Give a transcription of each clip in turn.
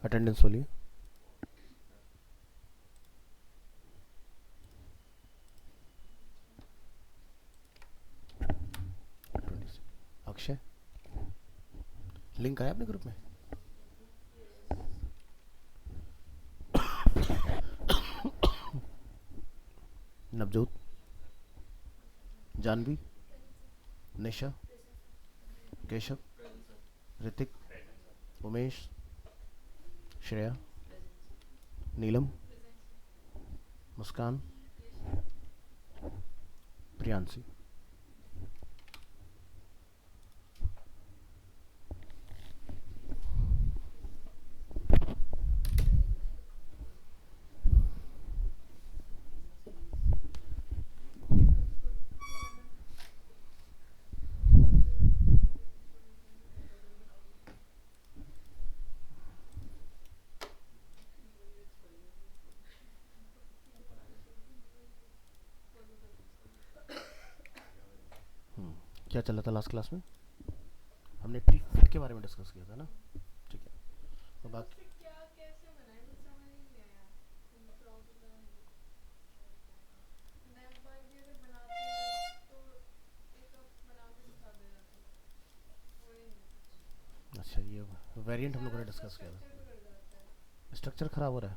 Attendance बोलिए। Akshay, link आया अपने ग्रुप में? नवजोत, जानवी, निशा, केशव, ऋतिक, उमेश, श्रेया, नीलम, मुस्कान, प्रियांशी। क्या चला था लास्ट क्लास में? हमने टी फिट के बारे में डिस्कस किया था ना। ठीक है, तो बाकी अच्छा, ये वेरिएंट हम लोगों ने डिस्कस किया था। स्ट्रक्चर खराब हो रहा है।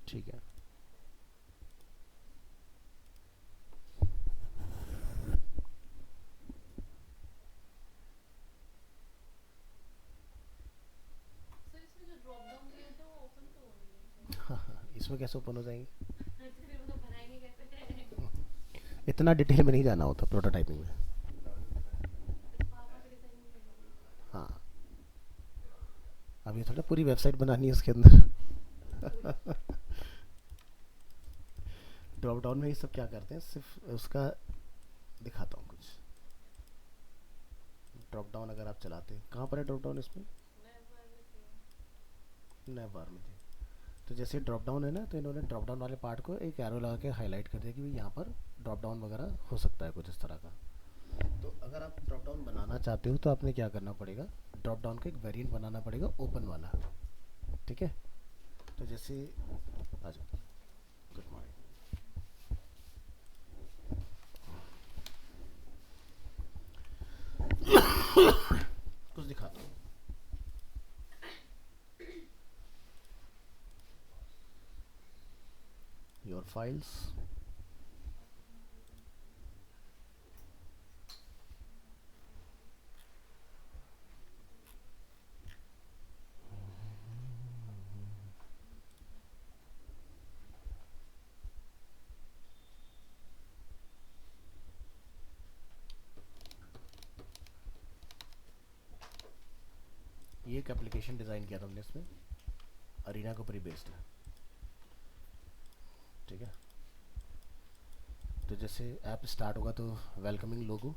ठीक है। इसमें कैसे ओपन हो जाएंगे? इतना डिटेल में नहीं जाना होता प्रोटोटाइपिंग में। हाँ, अब ये थोड़ा पूरी वेबसाइट बनानी है उसके अंदर। ड्रॉप डाउन में ये सब क्या करते हैं, सिर्फ उसका दिखाता हूँ कुछ। ड्रॉप डाउन अगर आप चलाते हैं, कहाँ पर है ड्रॉप डाउन इसमें? नए बार में थी। तो जैसे ड्रॉप डाउन है ना, तो इन्होंने ड्रॉप डाउन वाले पार्ट को एक एरो लगा के हाईलाइट कर दिया कि भाई यहाँ पर ड्रॉप डाउन वगैरह हो सकता है कुछ इस तरह का। तो अगर आप ड्रॉप डाउन बनाना चाहते हो तो आपने क्या करना पड़ेगा, ड्रॉप डाउन का एक वेरिएंट बनाना पड़ेगा ओपन वाला। ठीक है, तो जैसे आ जाओ। Good morning. कुछ दिखाता हूँ। योर फाइल्स, ये एक एप्लीकेशन डिज़ाइन किया था हमने इसमें, अरीना के ऊपर ही बेस्ड है। ठीक है, तो जैसे ऐप स्टार्ट होगा तो वेलकमिंग लोगो,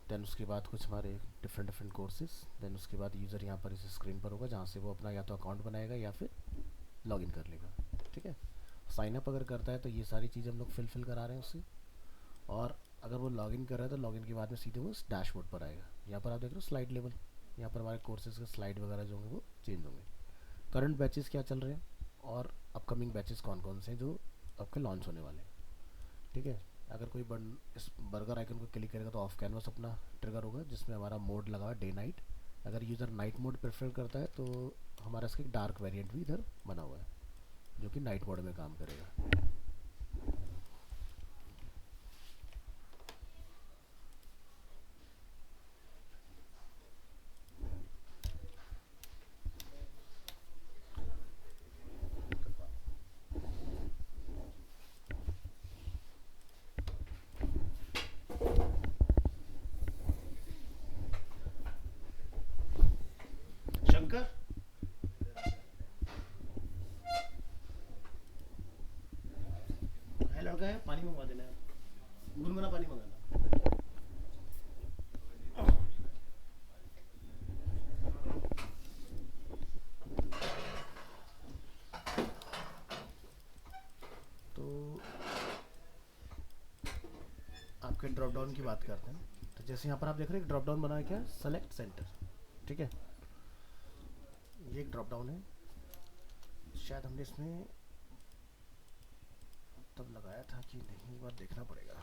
देन उसके बाद कुछ हमारे डिफरेंट डिफरेंट कोर्सेज, देन उसके बाद यूज़र यहाँ पर इस स्क्रीन पर होगा जहाँ से वो अपना या तो अकाउंट बनाएगा या फिर लॉगिन कर लेगा। ठीक है, साइन अप अगर करता है तो ये सारी चीज़ें हम लोग फिल करा रहे हैं उससे। और अगर वो लॉगिन कर रहा है तो लॉगिन के बाद में सीधे वो डैशबोर्ड पर आएगा। यहाँ पर आप देख रहे हो स्लाइड लेवल, यहाँ पर हमारे कोर्सेज के स्लाइड वगैरह जो होंगे वो चेंज होंगे। करंट बैचेस क्या चल रहे हैं और अपकमिंग बैचेस कौन कौन से हैं जो आपके लॉन्च होने वाले हैं। ठीक है, अगर कोई इस बर्गर आइकन को क्लिक करेगा तो ऑफ कैनवस अपना ट्रिगर होगा जिसमें हमारा मोड लगा डे नाइट। अगर यूज़र नाइट मोड प्रेफर करता है तो हमारा इसका एक डार्क वेरिएंट भी इधर बना हुआ है जो कि नाइट मोड में काम करेगा। शंकर, है लड़का है, पानी मंगवा देना है, गुनगुना पानी मंगाना। तो आपके ड्रॉप डाउन की बात करते हैं। तो जैसे यहाँ पर आप देख रहे हैं ड्रॉप डाउन बना है क्या, सेलेक्ट सेंटर। ठीक है, ये एक ड्रॉप डाउन है, शायद हमने इसमें तब लगाया था कि नहीं, एक बार देखना पड़ेगा,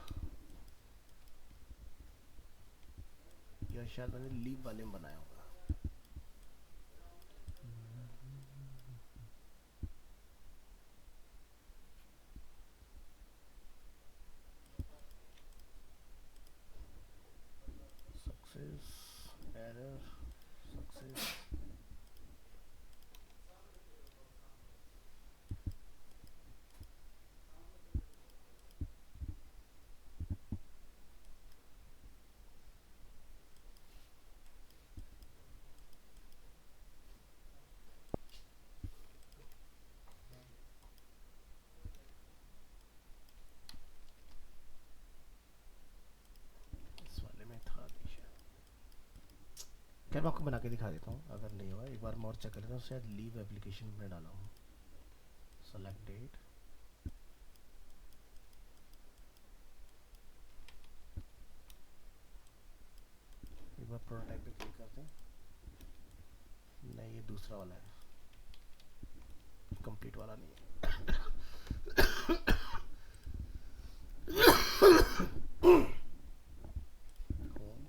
या शायद मैंने लीव वाले में बनाया होगा। सक्सेस, एरर, सक्सेस, इस वाले में था नहीं शायद। खैर मैं आपको बना के दिखा देता हूँ, अगर नहीं हुआ एक बार मैं और चेक कर लेता हूँ, शायद लीव एप्लीकेशन में डाला हूँ। सेलेक्ट डेट, एक बार प्रोटोटाइप पे क्लिक करते हैं। नहीं, ये दूसरा वाला है, कंप्लीट वाला नहीं है। होम,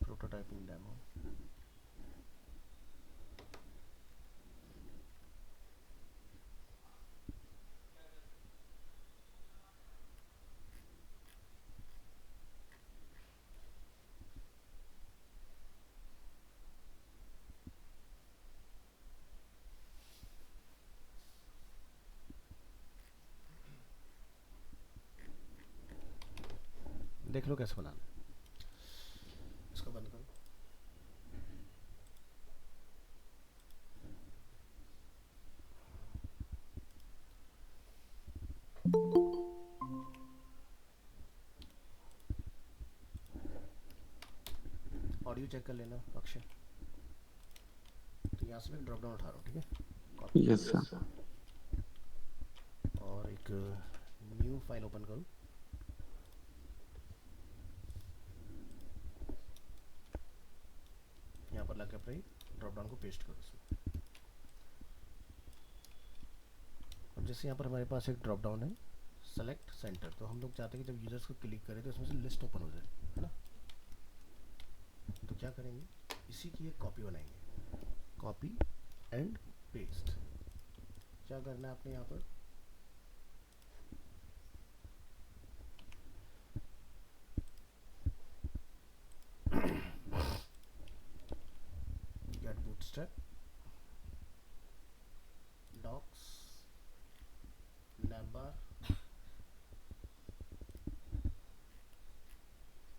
प्रोटोटाइपिंग डेमो, देख लो कैसे बनाना है। इसको बंद करो। ऑडियो चेक कर लेना अक्षय। तो यहाँ से मैं ड्रॉप डाउन उठा रहा हूँ, ठीक है, कॉपी, यस सर। और एक न्यू फाइल ओपन करूँ। यहाँ पर लाके अपने ड्रॉप डाउन को पेस्ट करो उसमें। अब जैसे यहाँ पर हमारे पास एक ड्रॉप डाउन है, सेलेक्ट सेंटर, तो हम लोग चाहते हैं कि जब यूजर्स को क्लिक करें तो इसमें से लिस्ट ओपन हो जाए, है ना। तो क्या करेंगे, इसी की एक कॉपी बनाएंगे, कॉपी एंड पेस्ट। क्या करना है आपने यहाँ पर, गेट बूटस्ट्रैप, डॉक्स, नैपबार,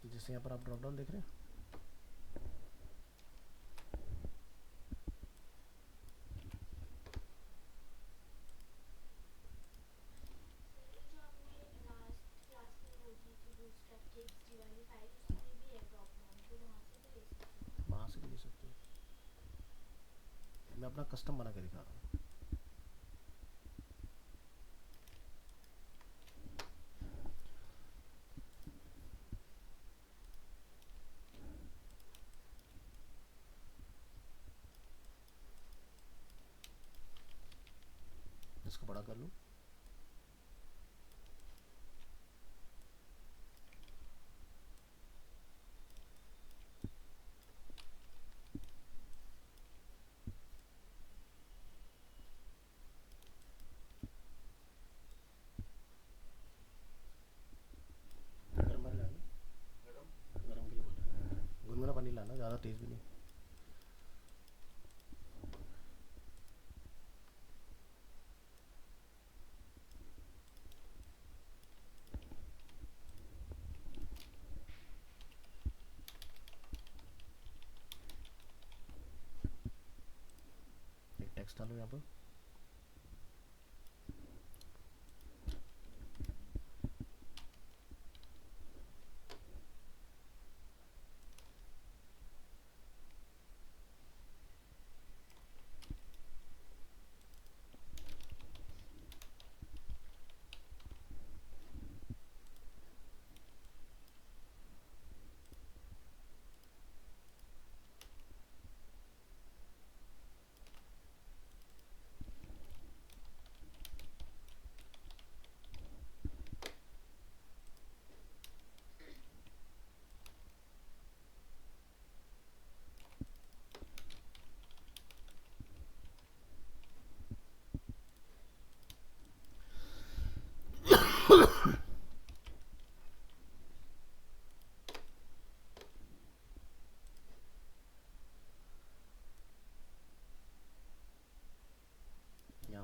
जैसे यहाँ पर आप ड्रॉप डाउन देख रहे हैं, वहाँ से भी ले सकते हो। मैं अपना कस्टम बना के दिखा रहा हूँ। इसको बड़ा कर लूँ, गर्म पानी लाना, गर्म के लिए बोल रहा है, गुनगुना पानी लाना, ज़्यादा तेज़ भी नहीं। एक टेक्स्ट डालो यहाँ पर,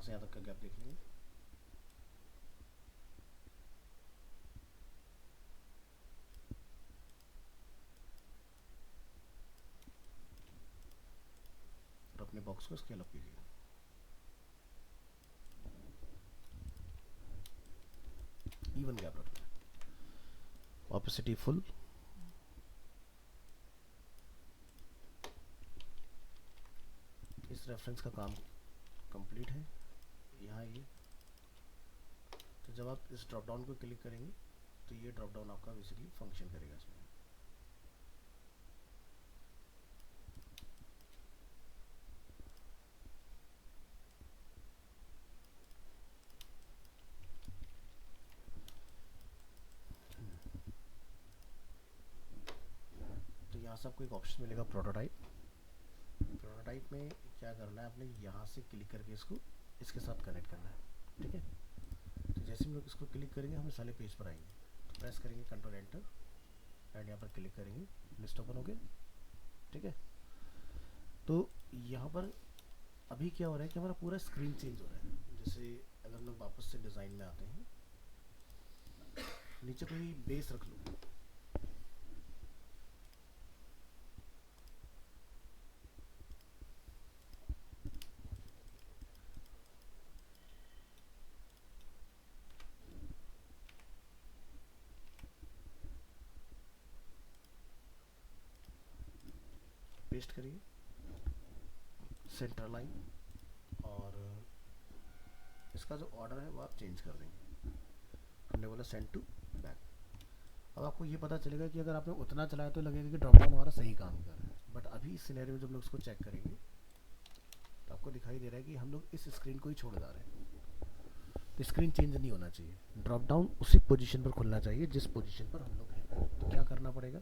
से यहाँ तक का गैप देख लेंगे। और अपने बॉक्स को स्केल अप कीजिए। इवन गैप रखना है, ऑपेसिटी फुल। इस रेफरेंस का काम कंप्लीट है। यहाँ ये तो जब आप इस ड्रॉप डाउन को क्लिक करेंगे तो ये ड्रॉप डाउन आपका बेसिकली फंक्शन करेगा इसमें। तो यहाँ से आपको एक ऑप्शन मिलेगा प्रोटोटाइप। प्रोटोटाइप में क्या करना है, आपने यहाँ से क्लिक करके इसको इसके साथ कनेक्ट करना है, ठीक है। तो जैसे हम लोग इसको क्लिक करेंगे हम इस वाले पेज पर आएंगे, तो प्रेस करेंगे कंट्रोल एंटर एंड यहाँ पर क्लिक करेंगे, लिस्ट ओपन हो गया, ठीक है। तो यहाँ पर अभी क्या हो रहा है कि हमारा पूरा स्क्रीन चेंज हो रहा है। जैसे अगर हम लोग वापस से डिज़ाइन में आते हैं, नीचे कोई बेस रख लो, पेस्ट करिए सेंटर लाइन, और इसका जो ऑर्डर है वो आप चेंज कर देंगे। हमने बोला सेंड टू बैक। अब आपको ये पता चलेगा कि अगर आपने उतना चलाया तो लगेगा कि ड्रॉप डाउन हमारा सही काम कर रहा है, बट अभी इस सिनेरियो में जब लोग इसको चेक करेंगे तो आपको दिखाई दे रहा है कि हम लोग इस स्क्रीन को ही छोड़ जा रहे हैं। तो स्क्रीन चेंज नहीं होना चाहिए, ड्रॉप डाउन उसी पोजीशन पर खुलना चाहिए जिस पोजीशन पर हम लोग हैं। तो क्या करना पड़ेगा,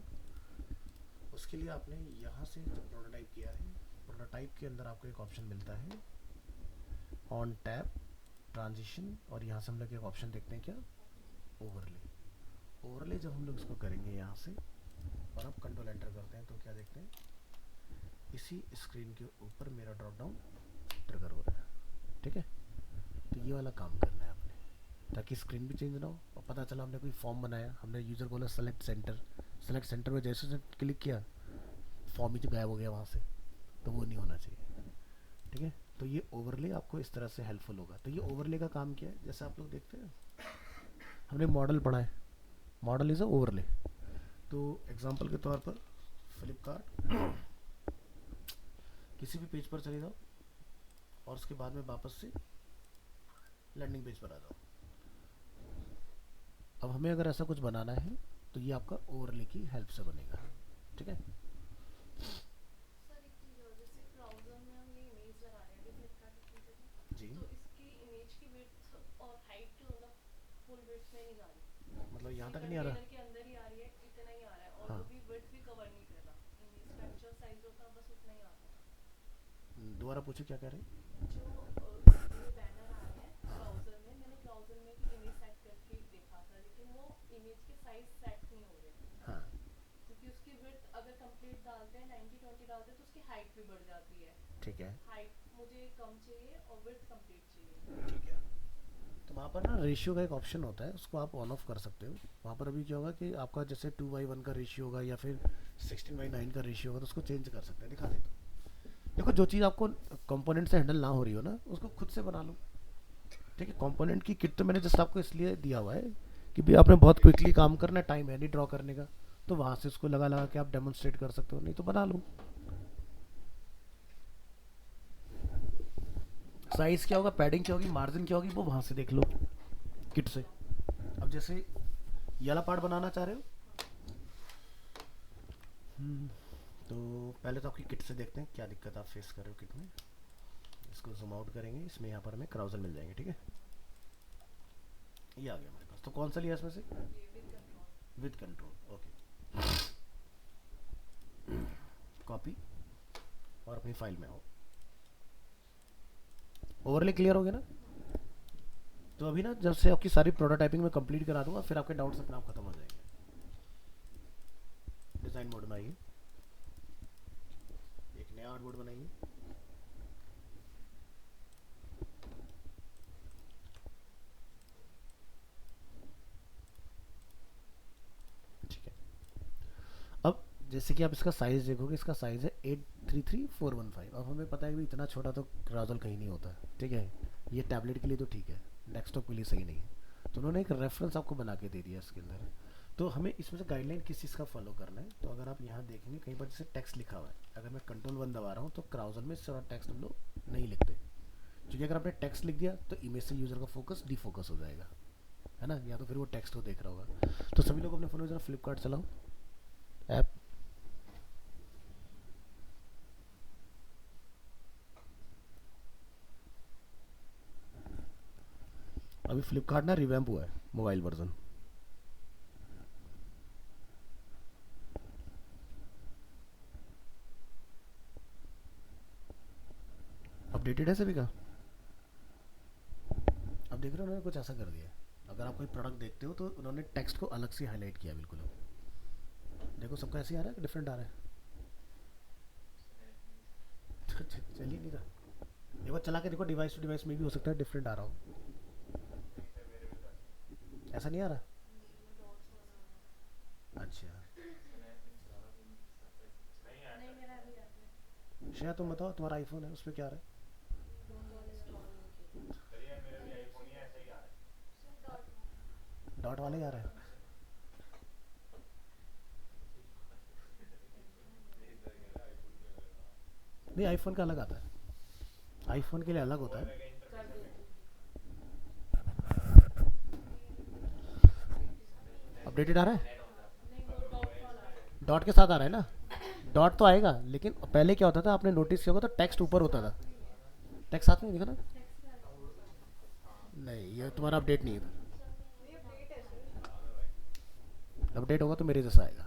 उसके लिए आपने यहाँ से जो प्रोटोटाइप किया है, प्रोटोटाइप के अंदर आपको एक ऑप्शन मिलता है ऑन टैब ट्रांजिशन, और यहाँ से हम लोग एक ऑप्शन देखते हैं क्या, ओवरले। ओवरले जब हम लोग इसको करेंगे यहाँ से और आप कंट्रोल एंटर करते हैं तो क्या देखते हैं, इसी स्क्रीन के ऊपर मेरा ड्रॉप डाउन ट्रिगर हो रहा है, ठीक है। तो ये वाला काम करना है आपने, ताकि स्क्रीन भी चेंज ना हो। और पता चला हमने कोई फॉर्म बनाया, हमने यूज़र बोला सेलेक्ट सेंटर, सेलेक्ट सेंटर में जैसे क्लिक किया फॉर्म ही तो गायब हो गया वहाँ से, तो वो नहीं होना चाहिए, ठीक है। तो ये ओवरले आपको इस तरह से हेल्पफुल होगा। तो ये ओवरले का काम क्या है, जैसे आप लोग देखते हैं हमने मॉडल पढ़ा है, मॉडल इज़ अ ओवरले। तो एग्जांपल के तौर पर फ्लिपकार्ट किसी भी पेज पर चले जाओ और उसके बाद में वापस से लैंडिंग पेज पर आ जाओ। अब हमें अगर ऐसा कुछ बनाना है तो ये आपका ओवरले की हेल्प से बनेगा, ठीक है। सर एक चीज और, जैसे ब्राउजर में हम ये इमेज लगा रहे हैं अभी फ्लिपकार्ट की पेज में, जी तो इसकी इमेज की विड्थ और हाइट मतलब फुल विड्थ में नहीं जा रही, मतलब यहाँ जैसे तक नहीं आ रहा। कंटेनर के अंदर ही आ रही है, इतना ही आ रहा है, और हाँ, वो भी विड्थ भी कवर नहीं कर रहा। इमेज का एक्चुअल साइज होता बस उतना ही आता है। दोबारा पूछो क्या कह रहे हैं। जो ये बैनर आ रहे हैं ब्राउजर में, मैंने ब्राउजर में भी इमेज सेट करके देखा था, लेकिन वो इमेज के साइज सेट नहीं हो रहे, हाँ क्योंकि उसकी विड्थ अगर कंप्लीट डालते हैं 90-20 डालते हैं तो उसकी हाइट भी बढ़ जाती है। ठीक है, हाइट मुझे कम चाहिए और विड्थ कंप्लीट चाहिए। ठीक है। तो वहाँ पर ना रेशियो का एक ऑप्शन होता है, उसको आप ऑन ऑफ कर सकते हो। वहाँ पर अभी क्या होगा कि आपका जैसे 2:1 का रेशियो होगा या फिर 16:9 का रेशियो होगा, तो उसको चेंज कर सकते हैं। दिखा देता हूँ। देखो जो चीज़ आपको कंपोनेंट से हैंडल ना हो रही हो ना, उसको खुद से बना लो, ठीक है। कंपोनेंट की किट तो मैंने जस्ट आपको इसलिए दिया हुआ है कि भाई आपने बहुत क्विकली काम करना है, टाइम है नहीं ड्रॉ करने का, तो वहाँ से उसको लगा लगा के आप डेमोन्स्ट्रेट कर सकते हो, नहीं तो बना लो। साइज़ क्या होगा, पैडिंग क्या होगी, मार्जिन क्या होगी, वो वहाँ से देख लो किट से। अब जैसे ये वाला पार्ट बनाना चाह रहे हो, तो पहले तो आपकी किट से देखते हैं क्या दिक्कत आप फेस कर रहे हो किट में। इसको जूम आउट करेंगे, इसमें यहाँ पर हमें क्राउजल मिल जाएंगे, ठीक है। ये आ गया हमारे पास। तो कौन सा लिया इसमें से, ये with control. With control, okay. Copy और अपनी फाइल में आओ। ओवरले क्लियर हो गया ना। तो अभी ना जब से आपकी सारी प्रोटोटाइपिंग में कंप्लीट करा दूंगा, फिर आपके डाउट्स अपने आप खत्म हो जाएंगे। डिज़ाइन मोड में आइए, एक नया आर्टबोर्ड बनाइए। जैसे कि आप इसका साइज़ देखोगे, इसका साइज़ है 833415। अब हमें पता है कि इतना छोटा तो राजल कहीं नहीं होता, ठीक है। ये टैबलेट के लिए तो ठीक है, डेस्कटॉप के लिए सही नहीं है। तो उन्होंने एक रेफरेंस आपको बना के दे दिया इसके अंदर। तो हमें इसमें से गाइडलाइन किस चीज़ का फॉलो करना है, तो अगर आप यहाँ देखेंगे कहीं पर जैसे टेक्स्ट लिखा हुआ है, अगर मैं कंट्रोल 1 दबा रहा हूँ तो क्राउजल में इससे टेक्स्ट हम लोग नहीं लिखते, क्योंकि अगर आपने टेक्स्ट लिख दिया तो इमेज से यूज़र का फोकस डिफोकस हो जाएगा, है ना, या तो फिर वो टेक्स्ट को देख रहा होगा। तो सभी लोग अपने फ़ोन में ज़रा फ्लिपकार्ट चलाओ ऐप। अभी फ्लिपकार्ट ना रिवैम्प हुआ है मोबाइल वर्जन। अपडेटेड है सभी का। अब देख रहे हो उन्होंने कुछ ऐसा कर दिया है, अगर आप कोई प्रोडक्ट देखते हो तो उन्होंने टेक्स्ट को अलग से हाईलाइट किया बिल्कुल। देखो सबका ऐसे ही आ रहा है कि डिफरेंट आ रहा है। चलिए नहीं रहा, एक बार चला के देखो, डिवाइस टू डिवाइस में भी हो सकता है डिफरेंट आ रहा हो। ऐसा नहीं आ रहा। मेरे में डॉट्स वाला आ रहा अच्छा, है। नहीं मेरा अभी आ रहा है। शायद तुम बताओ, तुम्हारा आईफोन है उसमें क्या आ रहा है। डॉट वाला इंस्टॉल नहीं किया। सिर्फ डॉट वाला। डॉट वाले ही आ रहा है। नहीं, आईफोन का अलग आता है, आईफोन के लिए अलग होता है। कर देती हूँ। अपडेटेड आ रहा है। नहीं वो डॉट वाला आ रहा है। डॉट के साथ आ रहा है ना। डॉट तो आएगा, लेकिन पहले क्या होता था, आपने नोटिस किया होगा तो टेक्स्ट ऊपर होता था। टेक्स्ट साथ में दिखा ना। टेक्स्ट का नहीं, ये तुम्हारा अपडेट नहीं है। नहीं अपडेट है सर। अपडेट होगा तो मेरे जैसा आएगा।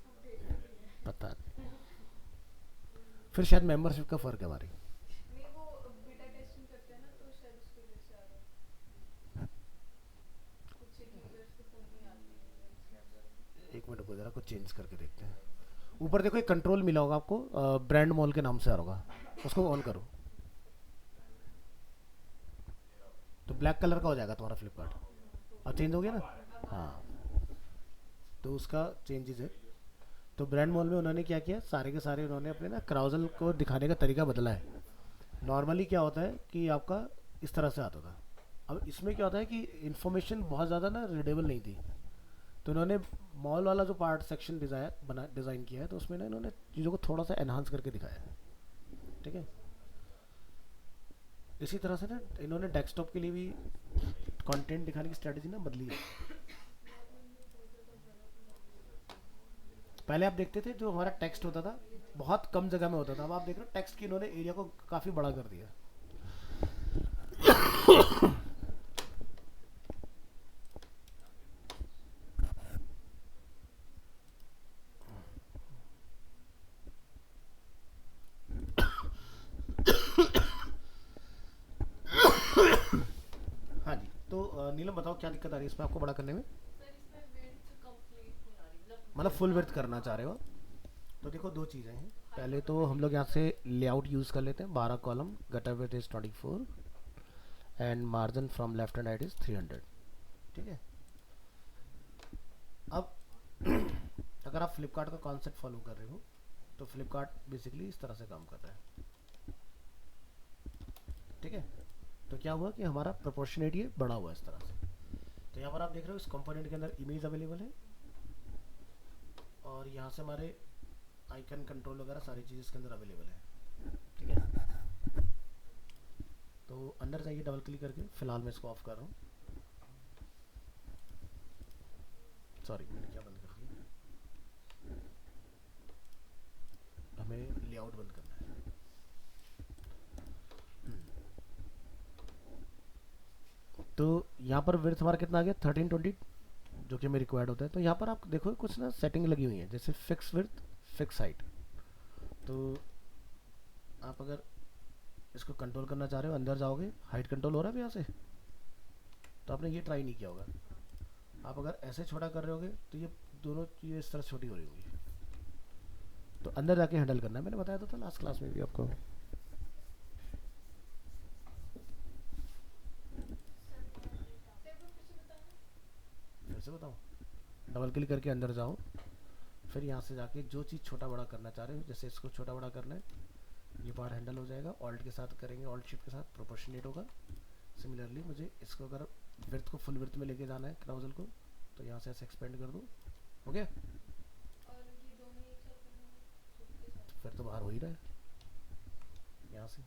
अपडेटेड भी है। पता नहीं, फिर शायद मेंबरशिप का फ़र्क है हमारी। नहीं वो बीटा टेस्टिंग करते हैं ना तो शायद उसकी वजह से आ रहा है। कुछ यूजर्स के फोन में आती है। एक मिनट को जरा कुछ चेंज करके देखते हैं। ऊपर देखो एक कंट्रोल मिला होगा आपको, ब्रांड मॉल के नाम से आ रहा होगा, उसको ऑन करो तो ब्लैक कलर का हो जाएगा तुम्हारा फ्लिपकार्ट। अब चेंज हो गया ना। हाँ, तो उसका चेंजेस है। तो ब्रांड मॉल में उन्होंने क्या किया, सारे के सारे उन्होंने अपने ना क्राउजल को दिखाने का तरीका बदला है। नॉर्मली क्या होता है कि आपका इस तरह से आता था, अब इसमें क्या होता है कि इन्फॉर्मेशन बहुत ज़्यादा ना रीडेबल नहीं थी। तो इन्होंने मॉल वाला जो पार्ट सेक्शन डिज़ाइन किया है, तो उसमें ना इन्होंने चीज़ों को थोड़ा सा एनहांस करके दिखाया है, ठीक है। इसी तरह से ना इन्होंने डेस्कटॉप के लिए भी कंटेंट दिखाने की स्ट्रेटजी ना बदली है। पहले आप देखते थे जो हमारा टेक्स्ट होता था बहुत कम जगह में होता था, अब आप देख रहे हो टेक्स्ट की इन्होंने एरिया को काफ़ी बड़ा कर दिया। हाँ जी, तो नीलम बताओ क्या दिक्कत आ रही है इसमें आपको बड़ा करने में। सर इसमें विड्थ कंप्लीट नहीं आ रही मतलब फुल विड्थ करना चाह रहे हो। तो देखो दो चीज़ें हैं, पहले तो हम लोग यहाँ से लेआउट यूज़ कर लेते हैं, 12 column, gutter width is 24 and margin from left and right is 300, ठीक है। अब अगर आप फ्लिपकार्ट का कॉन्सेप्ट फॉलो कर रहे हो तो फ्लिपकार्ट बेसिकली इस तरह से काम कर रहा है, ठीक है। तो क्या हुआ कि हमारा प्रोपोर्शनेट ये बड़ा हुआ इस तरह से। तो यहाँ पर आप देख रहे हो इस कंपोनेंट के अंदर इमेज अवेलेबल है, और यहाँ से हमारे आइकन कंट्रोल वगैरह सारी चीज़ इसके अंदर अवेलेबल है, ठीक है। तो अंदर जाइए डबल क्लिक करके, फिलहाल मैं इसको ऑफ कर रहा हूँ। सॉरी मैंने क्या बंद कर दिया, हमें लेआउट बंद करना है। तो यहाँ पर विड्थ हमारा कितना आ गया 1320, जो कि हमें रिक्वायर्ड होता है। तो यहाँ पर आप देखो कुछ ना सेटिंग लगी हुई है, जैसे फिक्स विड्थ फिक्स हाइट। तो आप अगर इसको कंट्रोल करना चाह रहे हो, अंदर जाओगे, हाइट कंट्रोल हो रहा है यहाँ से, तो आपने ये ट्राई नहीं किया होगा। आप अगर ऐसे छोटा कर रहे होगे तो ये दोनों चीज़ें इस तरह छोटी हो रही होंगी। तो अंदर जाके हैंडल करना है, मैंने बताया था लास्ट क्लास में भी आपको। सर एक बार फिर से बताना। फिर से बताऊँ, डबल क्लिक करके अंदर जाओ, फिर यहाँ से जाके जो चीज़ छोटा बड़ा करना चाह रहे हो, जैसे इसको छोटा बड़ा करना है, ये पार्ट हैंडल हो जाएगा, ऑल्ट के साथ करेंगे, ऑल्ट शिफ्ट के साथ प्रोपोर्शनेट होगा। सिमिलरली मुझे इसको अगर विर्थ को फुल विर्थ में लेके जाना है क्राउजल को, तो यहाँ से ऐसे एक्सपेंड कर दो, हो गया। और ये दोनों एक साथ करना है शिफ्ट के तो साथ। फिर तो बाहर हो ही रहा है यहाँ से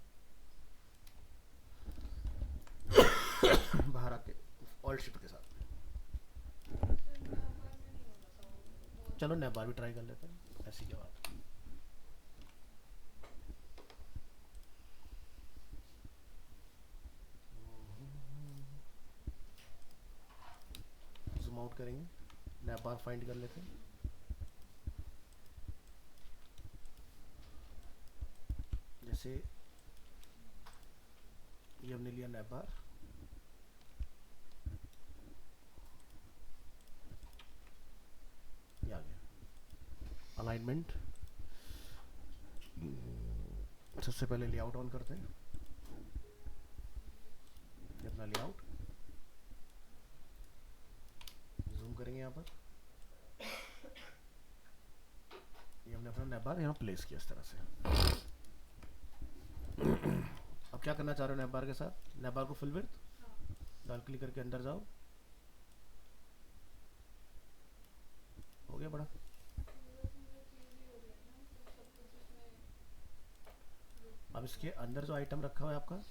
बाहर आके ऑल्ट शिफ्ट के साथ। सर नैप बार में नहीं हो रहा था वो बहुत। चलो नैप बार भी ट्राई कर लेते हैं, ऐसी क्या बात है। जूम आउट करेंगे, नैप बार फाइंड कर लेते हैं। जैसे ये हमने लिया नैप बार, ये आ गया अलाइनमेंट। सबसे पहले लेआउट ऑन करते हैं, ये अपना लेआउट जूम करेंगे यहाँ पर, ये हमने अपना नैप बार यहाँ प्लेस किया इस तरह से। अब क्या करना चाह रहे हो नैप बार के साथ, नैप बार को फुल विड्थ, हाँ डबल क्लिक करके अंदर जाओ, हो गया बड़ा। बस मुझे चेंज ही हो रही है ना, तो सब कुछ इसमें अब इसके अंदर जो आइटम रखा हुआ है आपका,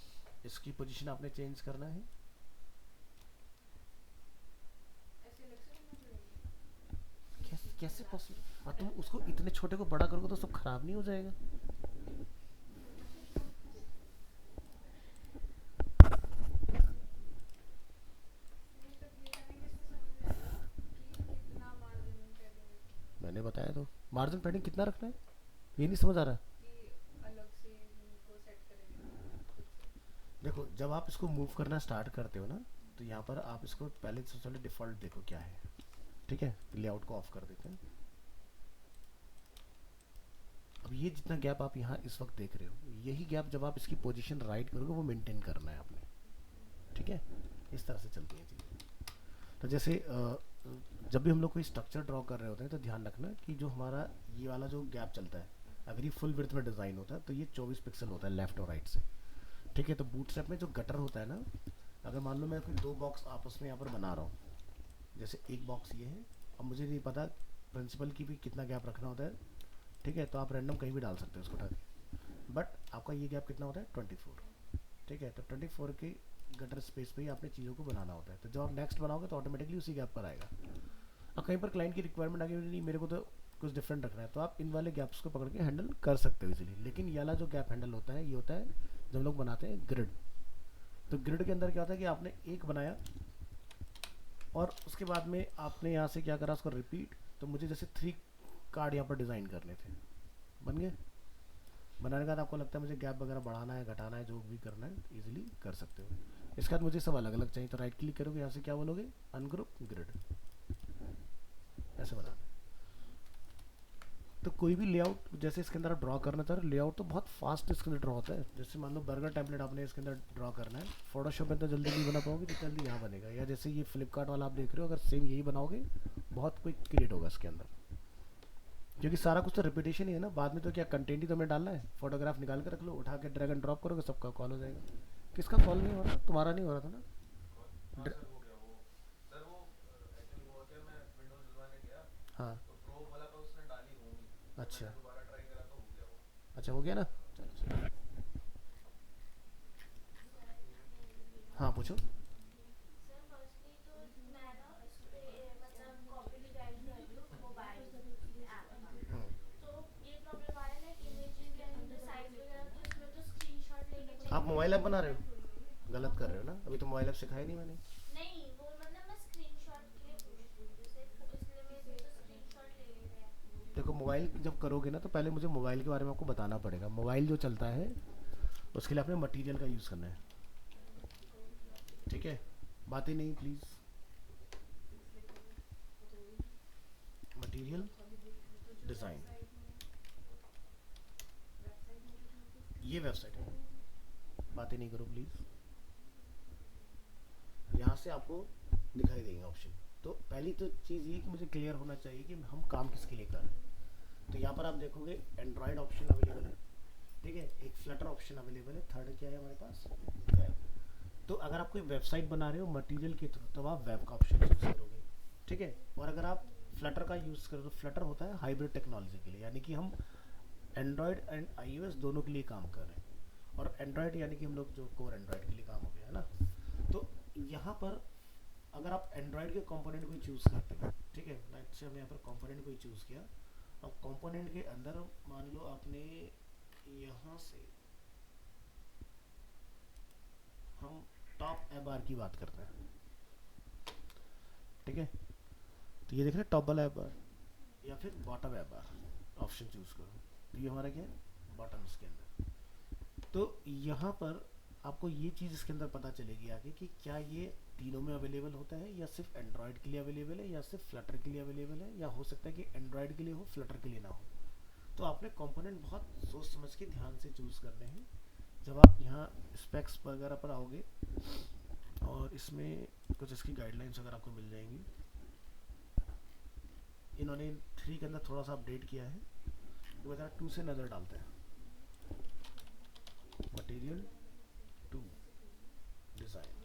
इसकी पोजीशन आपने चेंज करना है। ऐसे अलग से करना पड़ेगा। कैसे पॉसिबल, और तुम उसको इतने छोटे को बड़ा करोगे तो सब खराब नहीं हो जाएगा। नहीं तब ये करेंगे इससे समझ में आएगा कि कितना मार्जिन पैडिंग रखना है, मैंने बताया तो, मार्जिन पैडिंग कितना रखना है, ये नहीं समझ आ रहा। कि अलग से इनको सेट करेंगे खुद से। देखो जब आप इसको मूव करना स्टार्ट करते हो ना, तो यहाँ पर आप इसको पहले सबसे पहले डिफ़ॉल्ट देखो क्या है, ठीक है। लेआउट को ऑफ कर देते हैं। अब ये जितना गैप आप यहाँ इस वक्त देख रहे हो, यही गैप जब आप इसकी पोजीशन राइट करोगे वो मेंटेन करना है आपने, ठीक है। इस तरह से चलती हैं चीज़ें। तो जैसे जब भी हम लोग कोई स्ट्रक्चर ड्रॉ कर रहे होते हैं तो ध्यान रखना कि जो हमारा ये वाला जो गैप चलता है, अगर ये फुल विड्थ में डिज़ाइन होता है तो ये 24 पिक्सल होता है लेफ्ट और राइट से, ठीक है। तो बूटस्ट्रैप में जो गटर होता है ना, अगर मान लो मैं कोई दो बॉक्स आपस में यहाँ पर बना रहा हूँ, जैसे एक बॉक्स ये है, अब मुझे नहीं पता प्रिंसिपल की भी कितना गैप रखना होता है, ठीक है। तो आप रैंडम कहीं भी डाल सकते हो उसको उठा के, बट आपका ये गैप कितना होता है 24, ठीक है। तो 24 के गटर स्पेस पे ही आपने चीज़ों को बनाना होता है। तो जब आप नेक्स्ट बनाओगे तो ऑटोमेटिकली उसी गैप पर आएगा। अब कहीं पर क्लाइंट की रिक्वायरमेंट आ गई नहीं मेरे को तो कुछ डिफरेंट रखना है, तो आप इन वाले गैप्स को पकड़ के हैंडल कर सकते हो इजीली। लेकिन ये वाला जो गैप हैंडल होता है, ये होता है जब हम लोग बनाते हैं ग्रिड। तो ग्रिड के अंदर क्या होता है कि आपने एक बनाया और उसके बाद में आपने यहाँ से क्या करा, उसको रिपीट। तो मुझे जैसे 3 कार्ड यहाँ पर डिज़ाइन करने थे, बन गए। बनाने के बाद आपको लगता है मुझे गैप वगैरह बढ़ाना है घटाना है, जो भी करना है इजीली कर सकते हो। इसके बाद मुझे सब अलग अलग चाहिए, तो राइट क्लिक करोगे, यहाँ से क्या बोलोगे, अनग्रुप ग्रिड, ऐसे बना। तो कोई भी लेआउट जैसे इसके अंदर आप ड्रॉ करना चाह रहे हो, लेआउट तो बहुत फास्ट इसके अंदर ड्रॉ होता है। जैसे मान लो बर्गर टेम्पलेट आपने इसके अंदर ड्रॉ करना है, फोटोशॉप में तो जल्दी नहीं बना पाओगे, तो जल्दी यहाँ बनेगा। या जैसे ये फ्लिपकार्ट वाला आप देख रहे हो, अगर सेम यही बनाओगे बहुत क्विक क्रिएट होगा इसके अंदर, क्योंकि सारा कुछ तो रिपीटेशन ही है ना। बाद में तो क्या कंटेंट ही तो हमें डालना है, फोटोग्राफ निकाल के रख लो, उठा के ड्रैग एंड ड्रॉप करोगे, सबका कॉल हो जाएगा। किसका कॉल नहीं हो रहा, तुम्हारा नहीं हो रहा था ना। हाँ सर हो गया वो। सर वो एक्चुअली हुआ क्या, मैं विंडोज डलवाने गया हाँ तो प्रो वाला पर उसने डाली होंगी, तो अच्छा मैंने दोबारा ट्राई करा तो हो गया वो। अच्छा, हो गया ना, चलो चलो। हाँ पूछो। सर फर्स्टली तो मैं ना इस पे मतलब कॉपी डिजाइन कर रही हूँ मोबाइल ऐप का, तो ये प्रॉब्लम आ रहा है ना इमेजेस एंड साइज वगैरह, तो इसमें तो स्क्रीनशॉट लेके आप चाहिए। मोबाइल ऐप बना रहे हो, गलत कर रहे हो ना, अभी तो मोबाइल ऐप सिखाया नहीं मैंने। नहीं वो मतलब मैं स्क्रीनशॉट के लिए पूछ रही हूँ, जैसे इसलिए मेरे से तो स्क्रीनशॉट ले ले रहे हैं। देखो मोबाइल जब करोगे ना, तो पहले मुझे मोबाइल के बारे में आपको बताना पड़ेगा। मोबाइल जो चलता है उसके लिए आपने मटेरियल का यूज़ करना है, ठीक है। बातें नहीं प्लीज़, मटेरियल डिज़ाइन, ये वेबसाइट है, बातें नहीं करो प्लीज़। यहाँ से आपको दिखाई देंगे ऑप्शन, तो पहली तो चीज़ ये कि मुझे क्लियर होना चाहिए कि हम काम किसके लिए कर रहे हैं। तो यहाँ पर आप देखोगे एंड्रॉयड ऑप्शन अवेलेबल है, ठीक है, एक फ्लटर ऑप्शन अवेलेबल है, थर्ड क्या है हमारे पास, वेब। तो अगर आप कोई वेबसाइट बना रहे हो मटेरियल के थ्रू तो आप वेब का ऑप्शन चूज करोगे, ठीक है। और अगर आप फ्लटर का यूज़ करो तो फ्लटर होता है हाइब्रिड टेक्नोलॉजी के लिए, यानी कि हम एंड्रॉयड एंड iOS दोनों के लिए काम कर रहे हैं। और एंड्रॉयड यानी कि हम लोग जो कोर एंड्रॉयड के लिए काम हो गया है ना। तो यहाँ पर अगर आप एंड्रॉयड के कंपोनेंट को चूज़ करते हो, ठीक है, लेट्स से हमने यहाँ पर कंपोनेंट को ही चूज़ किया। अब कंपोनेंट के अंदर मान लो आपने यहाँ से हम टॉप एबार की बात करते हैं, ठीक है। तो ये देख रहे हैं टॉप वाला एबार या फिर बॉटम एबार ऑप्शन चूज़ करो। तो ये हमारा क्या है, बॉटम इसके अंदर। तो यहाँ पर आपको ये चीज़ इसके अंदर पता चलेगी आगे कि क्या ये तीनों में अवेलेबल होता है या सिर्फ एंड्रॉयड के लिए अवेलेबल है या सिर्फ फ्लटर के लिए अवेलेबल है, या हो सकता है कि एंड्रॉयड के लिए हो फ्लटर के लिए ना हो। तो आपने कंपोनेंट बहुत सोच समझ के ध्यान से चूज़ करने हैं। जब आप यहाँ स्पेक्स वगैरह पर आओगे और इसमें कुछ इसकी गाइडलाइंस अगर आपको मिल जाएंगी, इन्होंने 3 के अंदर थोड़ा सा अपडेट किया है, तो वजह 2 से नज़र डालते हैं। मटेरियल 2 डिज़ाइन,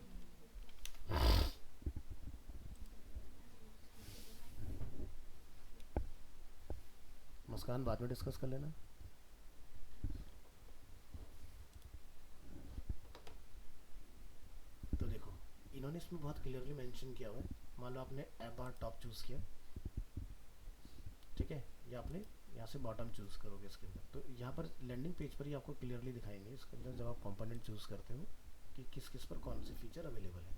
मुस्कान बाद में डिस्कस कर लेना। तो देखो इन्होंने इसमें बहुत क्लियरली मेंशन किया हुआ है। मान लो आपने एबार टॉप चूज़ किया, ठीक है, या आपने यहाँ से बॉटम चूज़ करोगे इसके अंदर। तो यहाँ पर लैंडिंग पेज पर ही आपको क्लियरली दिखाएंगे इसके अंदर जब आप कंपोनेंट चूज़ करते हो कि किस किस पर कौन सी फीचर अवेलेबल है।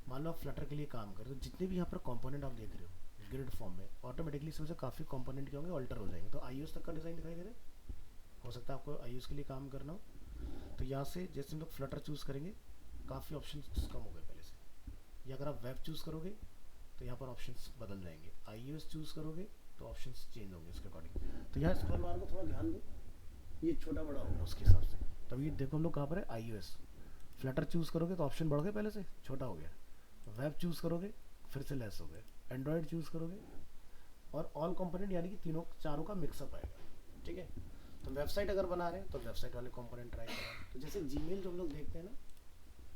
मान लो आप फ्लटर के लिए काम कर रहे हो, जितने भी यहाँ पर कंपोनेंट आप देख रहे हो ग्रिड फॉर्म में, ऑटोमेटिकली इसमें से काफ़ी कंपोनेंट क्या होंगे, ऑल्टर हो जाएंगे। तो iOS तक का डिज़ाइन दिखाई दे रहा है, हो सकता है आपको iOS के लिए काम करना हो। तो यहाँ से जैसे हम लोग फ्लटर चूज़ करेंगे काफ़ी ऑप्शन कम हो गए पहले से, या अगर आप वेब चूज़ करोगे तो यहाँ पर ऑप्शंस बदल जाएंगे, iOS चूज़ करोगे तो ऑप्शंस चेंज होंगे उसके अकॉर्डिंग। तो यहाँ स्क्रॉल बार को थोड़ा ध्यान दो, ये छोटा बड़ा होगा उसके हिसाब से। तब ये देखो हम लोग कहाँ पर है, iOS। फ्लटर चूज़ करोगे तो ऑप्शन बढ़ गए, पहले से छोटा हो गया। वेब चूज़ करोगे फिर से लेस हो गए। एंड्रॉयड चूज़ करोगे और ऑल कंपोनेंट यानी कि तीनों चारों का मिक्सअप आएगा, ठीक है। तो वेबसाइट अगर बना रहे हैं तो वेबसाइट वाले कंपोनेंट ट्राई करें। तो जैसे जीमेल जो हम लोग देखते हैं ना,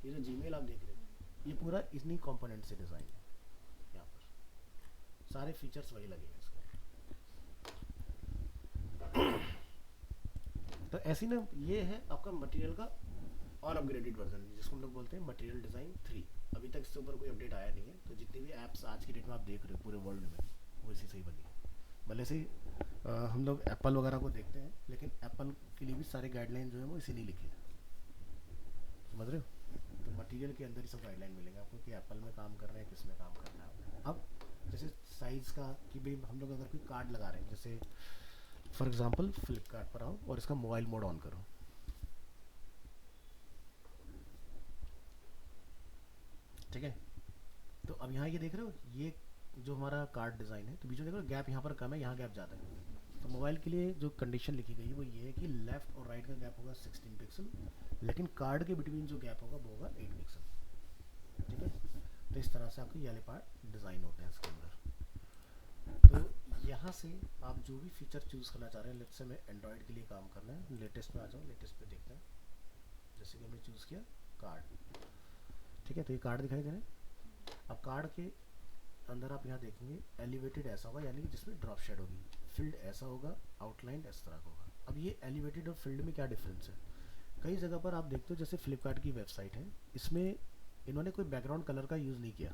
ये जो जीमेल आप देख रहे हो ये पूरा इन्हीं कंपोनेंट से डिज़ाइन है। यहाँ पर सारे फीचर्स वही लगे हैं इसमें। तो ऐसी ना ये है आपका मटेरियल का और अपग्रेडेड वर्जन, जिसको हम लोग बोलते हैं मटेरियल डिज़ाइन 3। अभी तक इससे ऊपर कोई अपडेट आया नहीं है। तो जितनी भी ऐप्स आज की डेट में आप देख रहे हो पूरे वर्ल्ड में वो इसी से ही बनी है। भले से हम लोग एप्पल वगैरह को देखते हैं, लेकिन एप्पल के लिए भी सारे गाइडलाइन जो है वो इसीलिए लिखे हैं, समझ रहे हो। तो मटेरियल के अंदर ही सब गाइडलाइन मिलेंगे आपको कि एप्पल में काम कर रहे हैं, किस में काम करना है। अब जैसे साइज़ का कि भाई हम लोग अगर कोई कार्ड लगा रहे हैं, जैसे फॉर एग्जांपल फ्लिपकार्ट पर आओ और इसका मोबाइल मोड ऑन करो, ठीक है। तो अब यहाँ ये देख रहे हो ये जो हमारा कार्ड डिज़ाइन है, तो बीच में देखो गैप यहाँ पर कम है, यहाँ गैप ज़्यादा है। तो मोबाइल के लिए जो कंडीशन लिखी गई है वो ये है कि लेफ़्ट और राइट का गैप होगा 16 पिक्सल, लेकिन कार्ड के बिटवीन जो गैप होगा वो होगा 8 पिक्सल, ठीक है। तो इस तरह से आपके ये वाले पार्ट डिज़ाइन होते हैं इसके अंदर। तो यहाँ से आप जो भी फीचर चूज़ करना चाह रहे हैं, लेट्स से मैं एंड्रॉयड के लिए काम करना है, लेटेस्ट में आ जाओ, लेटेस्ट पे देखते हैं। जैसे कि हमने चूज़ किया कार्ड, ठीक है। तो ये कार्ड दिखाई दे रहे हैं। अब कार्ड के अंदर आप यहाँ देखेंगे एलिवेटेड ऐसा होगा, यानी कि जिसमें ड्रॉप शेड होगी, फील्ड ऐसा होगा, आउटलाइन इस तरह का होगा। अब ये एलिवेटेड और फील्ड में क्या डिफरेंस है, कई जगह पर आप देखते हो जैसे फ्लिपकार्ट की वेबसाइट है, इसमें इन्होंने कोई बैकग्राउंड कलर का यूज़ नहीं किया,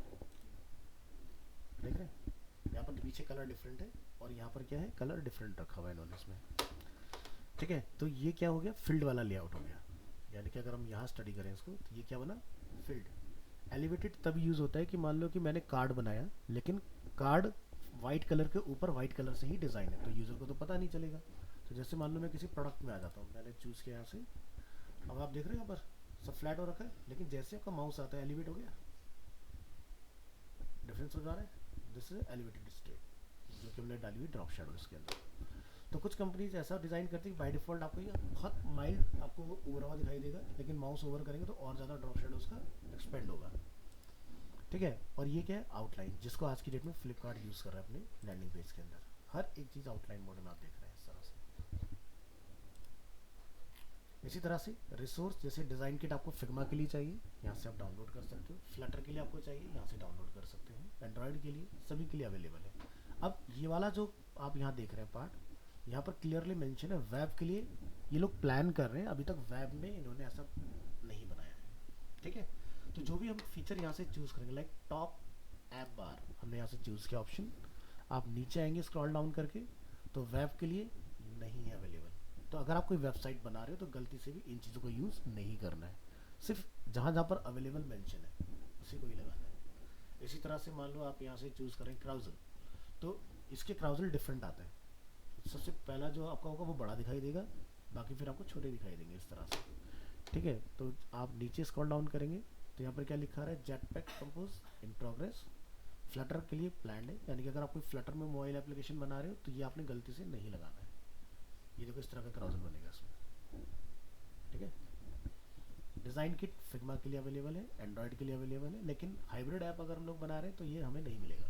देख रहे हैं यहाँ पर पीछे कलर डिफरेंट है और यहाँ पर क्या है कलर डिफरेंट रखा हुआ है इन्होंने इसमें, ठीक है। तो ये क्या हो गया, फील्ड वाला लेआउट हो गया। यानी कि अगर हम यहाँ स्टडी करें इसको तो ये क्या बना, फील्ड। एलिवेटेड तब यूज़ होता है कि मान लो कि मैंने कार्ड बनाया, लेकिन कार्ड वाइट कलर के ऊपर वाइट कलर से ही डिज़ाइन है, तो यूज़र को तो पता नहीं चलेगा। तो जैसे मान लो मैं किसी प्रोडक्ट में आ जाता हूँ, मैंने चूज़ किया यहाँ से, अब आप देख रहे हो यहाँ पर सब फ्लैट हो रखा है, लेकिन जैसे आपका माउस आता है एलिवेट हो गया, डिफरेंस हो जा रहा है। दिस इज एलिवेटेड स्टेट जो कि हमने डाली हुई ड्रॉप शेडो इसके अंदर। तो कुछ कंपनीज ऐसा डिज़ाइन करती है बाय डिफ़ॉल्ट आपको ये बहुत माइल्ड आपको ओवर हुआ दिखाई देगा, लेकिन माउस ओवर करेंगे तो और ज़्यादा ड्रॉप शेडो उसका एक्सपेंड होगा। ठीक है। और ये क्या है, आउटलाइन, जिसको आज की डेट में फ्लिपकार्ट यूज़ कर रहा है अपने लैंडिंग पेज के अंदर। हर एक चीज़ आउटलाइन मोड में आप देख रहे हैं इस तरह से। इसी तरह से रिसोर्स, जैसे डिज़ाइन किट आपको फिग्मा के लिए चाहिए, यहाँ से आप डाउनलोड कर सकते हो। फ्लटर के लिए आपको चाहिए, यहाँ से डाउनलोड कर सकते हो। एंड्रॉयड के लिए, सभी के लिए अवेलेबल है। अब ये वाला जो आप यहाँ देख रहे हैं पार्ट, यहाँ पर क्लियरली मेंशन है वेब के लिए ये लोग प्लान कर रहे हैं, अभी तक वेब में इन्होंने ऐसा नहीं बनाया है। ठीक है। तो जो भी हम फीचर यहाँ से चूज़ करेंगे, लाइक टॉप ऐप बार, हमने यहाँ से चूज़ किया ऑप्शन, आप नीचे आएंगे स्क्रॉल डाउन करके, तो वेब के लिए नहीं है अवेलेबल। तो अगर आप कोई वेबसाइट बना रहे हो तो गलती से भी इन चीज़ों को यूज़ नहीं करना है, सिर्फ जहाँ जहाँ पर अवेलेबल मेंशन है उसी को ही लगाना है। इसी तरह से मान लो आप यहाँ से चूज़ करें क्राउजल, तो इसके क्राउजल डिफरेंट आते हैं। सबसे पहला जो आपका होगा वो बड़ा दिखाई देगा, बाकी फिर आपको छोटे दिखाई देंगे इस तरह से। ठीक है। तो आप नीचे स्क्रॉल डाउन करेंगे तो यहाँ पर क्या लिखा रहा है, jetpack compose in progress, Flutter के लिए प्लान है, यानी कि अगर आप कोई फ्लटर में मोबाइल एप्लीकेशन बना रहे हो तो ये आपने गलती से नहीं लगाना है। ये देखो इस तरह का क्राउजल बनेगा इसमें। ठीक है। डिज़ाइन किट फिग्मा के लिए अवेलेबल है, एंड्रॉयड के लिए अवेलेबल है, लेकिन हाइब्रिड ऐप अगर हम लोग बना रहे हैं तो ये हमें नहीं मिलेगा।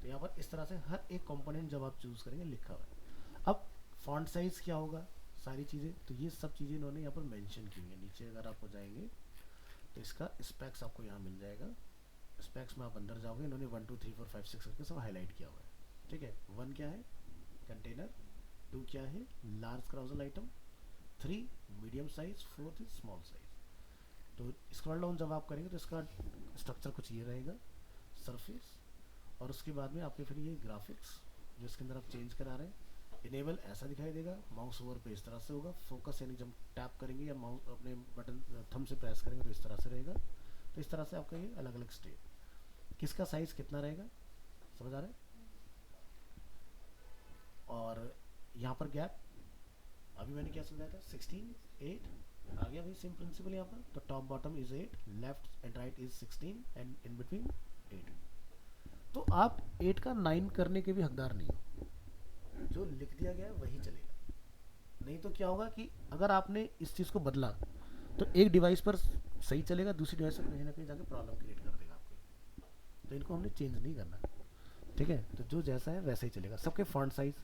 तो यहाँ पर इस तरह से हर एक कंपोनेंट जब आप चूज़ करेंगे लिखा हुआ है। अब फॉन्ट साइज़ क्या होगा, सारी चीज़ें, तो ये सब चीज़ें इन्होंने यहाँ पर मेंशन की हुई है। नीचे अगर आप हो जाएंगे तो इसका स्पेक्स आपको यहाँ मिल जाएगा। स्पेक्स में आप अंदर जाओगे, इन्होंने 1 2 3 4 5 6 करके सब हाईलाइट किया हुआ है। ठीक है। 1 क्या है, कंटेनर, 2 क्या है, large carousel item, 3 medium size, 4 small size. तो स्क्रॉल डाउन जब आप करेंगे तो इसका स्ट्रक्चर कुछ ये रहेगा, सरफेस, और उसके बाद में आपके फिर ये ग्राफिक्स जो इसके अंदर आप चेंज करा रहे हैं, इनेबल ऐसा दिखाई देगा, माउस ओवर पे इस तरह से होगा, फोकस यानी जब टैप करेंगे या माउस अपने बटन थंब से प्रेस करेंगे तो इस तरह से रहेगा। तो इस तरह से आपका ये अलग अलग स्टेप, किसका साइज कितना रहेगा, समझ आ रहा है। और यहाँ पर गैप अभी मैंने क्या समझाया था, 16 8 आ गया भाई, सेम प्रिंसिपल यहाँ पर। तो top bottom is 8, left and right is 16 and in between 8। तो आप 8 का 9 करने के भी हकदार नहीं हो, जो लिख दिया गया है वही चलेगा। नहीं तो क्या होगा कि अगर आपने इस चीज़ को बदला तो एक डिवाइस पर सही चलेगा, दूसरी डिवाइस पर कहीं ना कहीं जाकर प्रॉब्लम क्रिएट कर देगा आपको। तो इनको हमने चेंज नहीं करना। ठीक है। तो जो जैसा है वैसा ही चलेगा। सबके फॉन्ट साइज,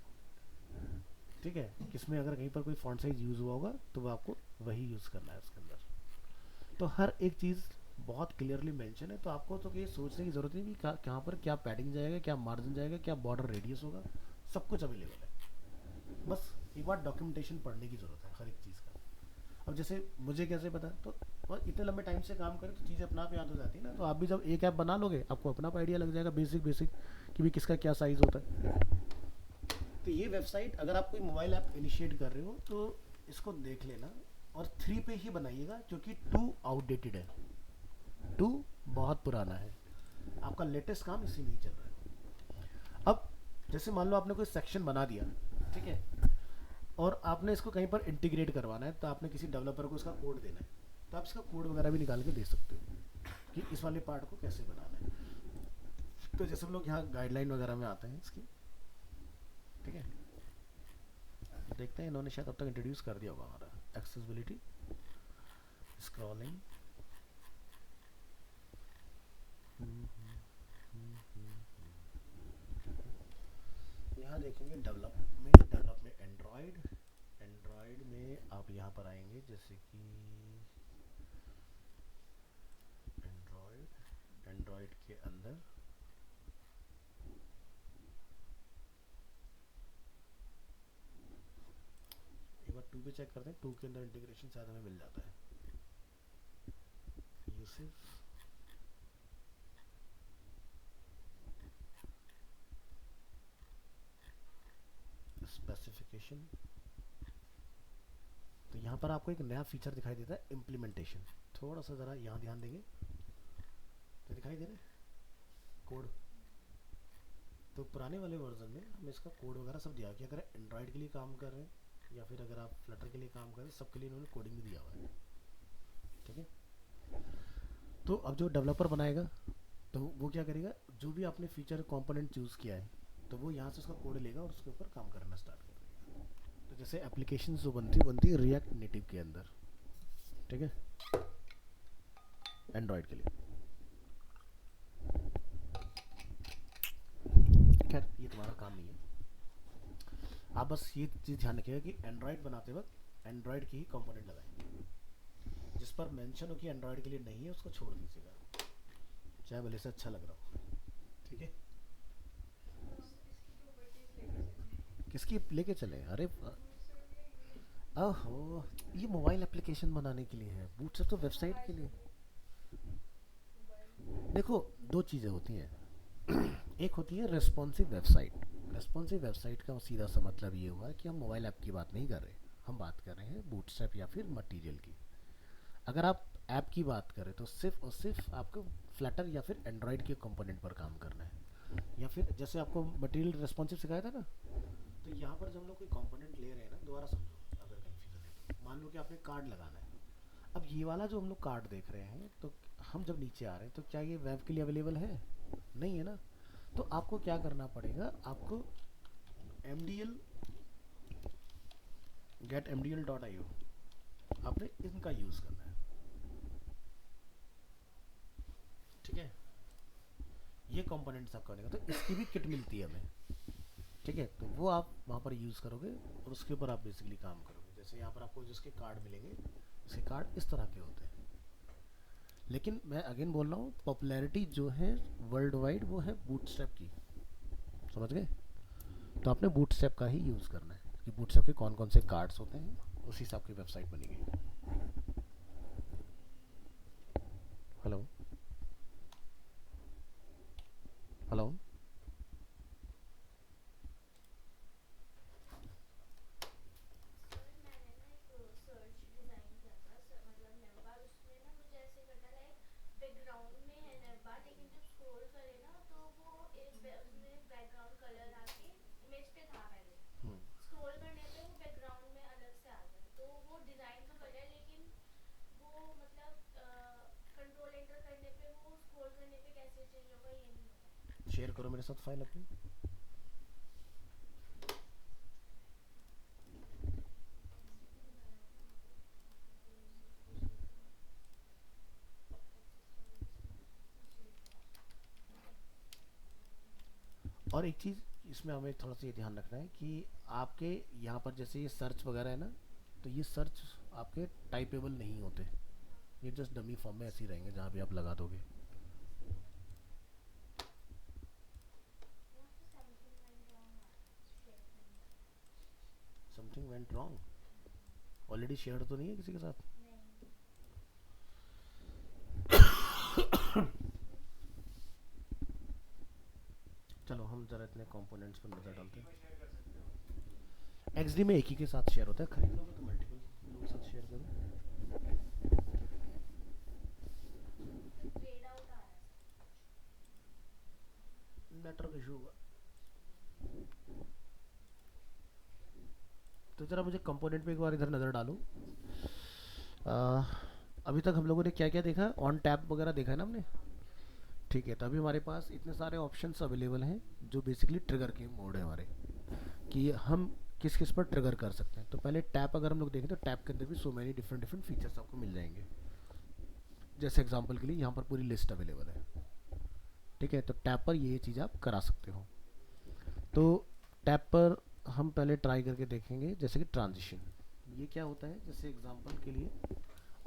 ठीक है, किसमें अगर कहीं पर कोई फॉन्ट साइज यूज़ हुआ होगा तो वो आपको वही यूज़ करना है उसके अंदर। तो हर एक चीज़ बहुत क्लियरली मेंशन है, तो आपको तो ये सोचने की ज़रूरत नहीं कि कहाँ पर क्या पैडिंग जाएगा, क्या मार्जिन जाएगा, क्या बॉर्डर रेडियस होगा, सब कुछ अवेलेबल है। बस एक बार डॉक्यूमेंटेशन पढ़ने की ज़रूरत है हर एक चीज़ का। अब जैसे मुझे कैसे पता, तो बहुत इतने लंबे टाइम से काम करें तो चीज़ें अपना आप याद हो जाती है ना। तो आप भी जब एक ऐप बना लोगे आपको अपना आप आइडिया लग जाएगा, बेसिक बेसिक कि भी किसका क्या साइज़ होता है। तो ये वेबसाइट अगर आप कोई मोबाइल ऐप इनिशिएट कर रहे हो तो इसको देख लेना, और 3 पे ही बनाइएगा, क्योंकि 2 आउटडेटेड है, 2 बहुत पुराना है, आपका लेटेस्ट काम इसी में ही चल रहा है। अब जैसे मान लो आपने कोई सेक्शन बना दिया, ठीक है, और आपने इसको कहीं पर इंटीग्रेट करवाना है, तो आपने किसी डेवलपर को इसका कोड देना है, तो आप इसका कोड वगैरह भी निकाल के दे सकते हो कि इस वाले पार्ट को कैसे बनाना है। तो जैसे हम लोग यहाँ गाइडलाइन वगैरह में आते हैं इसकी, ठीक है, देखते हैं इन्होंने शायद अब तक इंट्रोड्यूस कर दिया होगा हमारा एक्सेसिबिलिटी, स्क्रॉलिंग, यहाँ देखेंगे डेवलपमेंट एंड्रॉयड। एंड्रॉयड में आप यहाँ पर आएंगे, जैसे कि एंड्रॉयड के अंदर एक बार 2 पे चेक करते हैं, 2 के अंदर इंटीग्रेशन शायद हमें मिल जाता है। यूसेफ स्पेसिफिकेशन, तो यहाँ पर आपको एक नया फीचर दिखाई देता है, इम्प्लीमेंटेशन। थोड़ा सा ज़रा यहाँ ध्यान देंगे तो दिखाई दे रहा है कोड। तो पुराने वाले वर्जन में हमें इसका कोड वगैरह सब दिया कि अगर एंड्रॉयड के लिए काम कर रहे हैं या फिर अगर आप फ्लटर के लिए काम कर रहे हैं, सबके लिए इन्होंने कोडिंग भी दिया हुआ है। ठीक है। तो अब जो डेवलपर बनाएगा तो वो क्या करेगा, जो भी आपने फीचर कंपोनेंट चूज़ किया है तो वो यहाँ से उसका कोड लेगा और उसके ऊपर काम करना स्टार्ट कर देगा। तो जैसे एप्लीकेशन जो बनती है रिएक्ट नेटिव के अंदर, ठीक है, एंड्रॉयड के लिए। खैर ये तुम्हारा काम नहीं है। आप बस ये चीज़ ध्यान रखिएगा कि एंड्रॉयड बनाते वक्त एंड्रॉयड की ही कंपोनेंट लगाएं, जिस पर मेंशन हो कि एंड्रॉयड के लिए नहीं है उसको छोड़ दीजिएगा, चाहे भले से अच्छा लग रहा हो। ठीक है। इसकी प्रॉपर्टीज लेके चलें। किसकी लेके चले? अरे दूसरों के ओहो, ये मोबाइल एप्लीकेशन बनाने के लिए है, बूटस्ट्रैप तो वेबसाइट के लिए। मोबाइल देखो दो चीज़ें होती हैं एक होती है रेस्पॉन्सिव वेबसाइट। रेस्पॉन्सिव वेबसाइट का सीधा सा मतलब ये हुआ कि हम मोबाइल ऐप की बात नहीं कर रहे, हम बात कर रहे हैं बूटस्ट्रैप या फिर मटेरियल की। अगर आप ऐप की बात करें तो सिर्फ और सिर्फ आपको फ्लटर या फिर एंड्रॉयड के कंपोनेंट पर काम करना है। या फिर जैसे आपको मटेरियल रेस्पॉन्सिव सिखाया था ना, तो यहाँ पर जब हम लोग कोई कंपोनेंट ले रहे हैं ना, दोबारा समझो अगर कन्फ्यूजन है तो। मान लो कि आपने कार्ड लगाना है, अब ये वाला जो हम लोग कार्ड देख रहे हैं, तो हम जब नीचे आ रहे हैं तो क्या ये वेब के लिए अवेलेबल है? नहीं है ना। तो आपको क्या करना पड़ेगा, आपको mdl get mdl.io आपने इनका यूज़ करना है। ठीक है, ये कंपोनेंट्स आपका बनेगा, तो इसकी भी किट मिलती है हमें। ठीक है, तो वो आप वहाँ पर यूज़ करोगे और उसके ऊपर आप बेसिकली काम करोगे। जैसे यहाँ पर आपको जिसके कार्ड मिलेंगे, इसके कार्ड इस तरह के होते हैं। लेकिन मैं अगेन बोल रहा हूँ, पॉपुलैरिटी जो है वर्ल्ड वाइड वो है बूटस्ट्रैप की, समझ गए? तो आपने बूटस्ट्रैप का ही यूज़ करना है कि बूटस्ट्रैप के कौन कौन से कार्ड्स होते हैं, उसी हिसाब की वेबसाइट बनेगी। हेलो हेलो सर मैंने ना एक सर्च डिज़ाइन किया था मतलब नेवर उसमें ना मुझे ऐसे करना लाइक बैकग्राउंड में है नेवर, लेकिन जब स्क्रॉल करे ना तो वो एक उसमें बैकग्राउंड कलर आके इमेज पे था पहले, स्क्रॉल करने पे वो बैकग्राउंड में अलग से आ गया। तो वो डिज़ाइन तो बढ़िया, लेकिन वो मतलब कंट्रोल एंटर करने पे वो स्क्रॉल करने पे कैसे चेंज होगा ये नहीं हो रहा शेयर करो मेरे साथ फाइल अपनी। और एक चीज़ इसमें हमें थोड़ा सा ये ध्यान रखना है कि आपके यहाँ पर जैसे ये सर्च वगैरह है ना, तो ये सर्च आपके टाइपेबल नहीं होते, ये जस्ट डमी फॉर्म में ऐसे ही रहेंगे जहाँ भी आप लगा दोगे। यहाँ पे समथिंग वेंट रॉन्ग आ रहा है शेयर करने पे। Something went wrong, already share तो नहीं है किसी के साथ? नहीं चलो हम ज़रा इतने कंपोनेंट्स पर नज़र डालते में हैं। शेयर कर सकते हो। एक्सडी में एक ही के साथ शेयर होता है, खरीद लोगे तो मल्टीपल लोगों के साथ शेयर करो। ग्रेड आउट आ रहा है नेटवर्क इशू होगा। तो ज़रा मुझे कंपोनेंट पे एक बार इधर नज़र डालो। अभी तक हम लोगों ने क्या क्या देखा? ऑन टैप वगैरह देखा है ना हमने? ठीक है, तो अभी हमारे पास इतने सारे ऑप्शंस अवेलेबल हैं जो बेसिकली ट्रिगर के मोड है हमारे, कि हम किस किस पर ट्रिगर कर सकते हैं। तो पहले टैप अगर हम लोग देखें तो टैप के अंदर भी so many different different features आपको मिल जाएंगे। जैसे एग्जांपल के लिए यहाँ पर पूरी लिस्ट अवेलेबल है। ठीक है, तो टैप पर ये चीज़ आप करा सकते हो। तो टैप पर हम पहले ट्राई करके देखेंगे, जैसे कि ट्रांजिशन। ये क्या होता है? जैसे एग्जांपल के लिए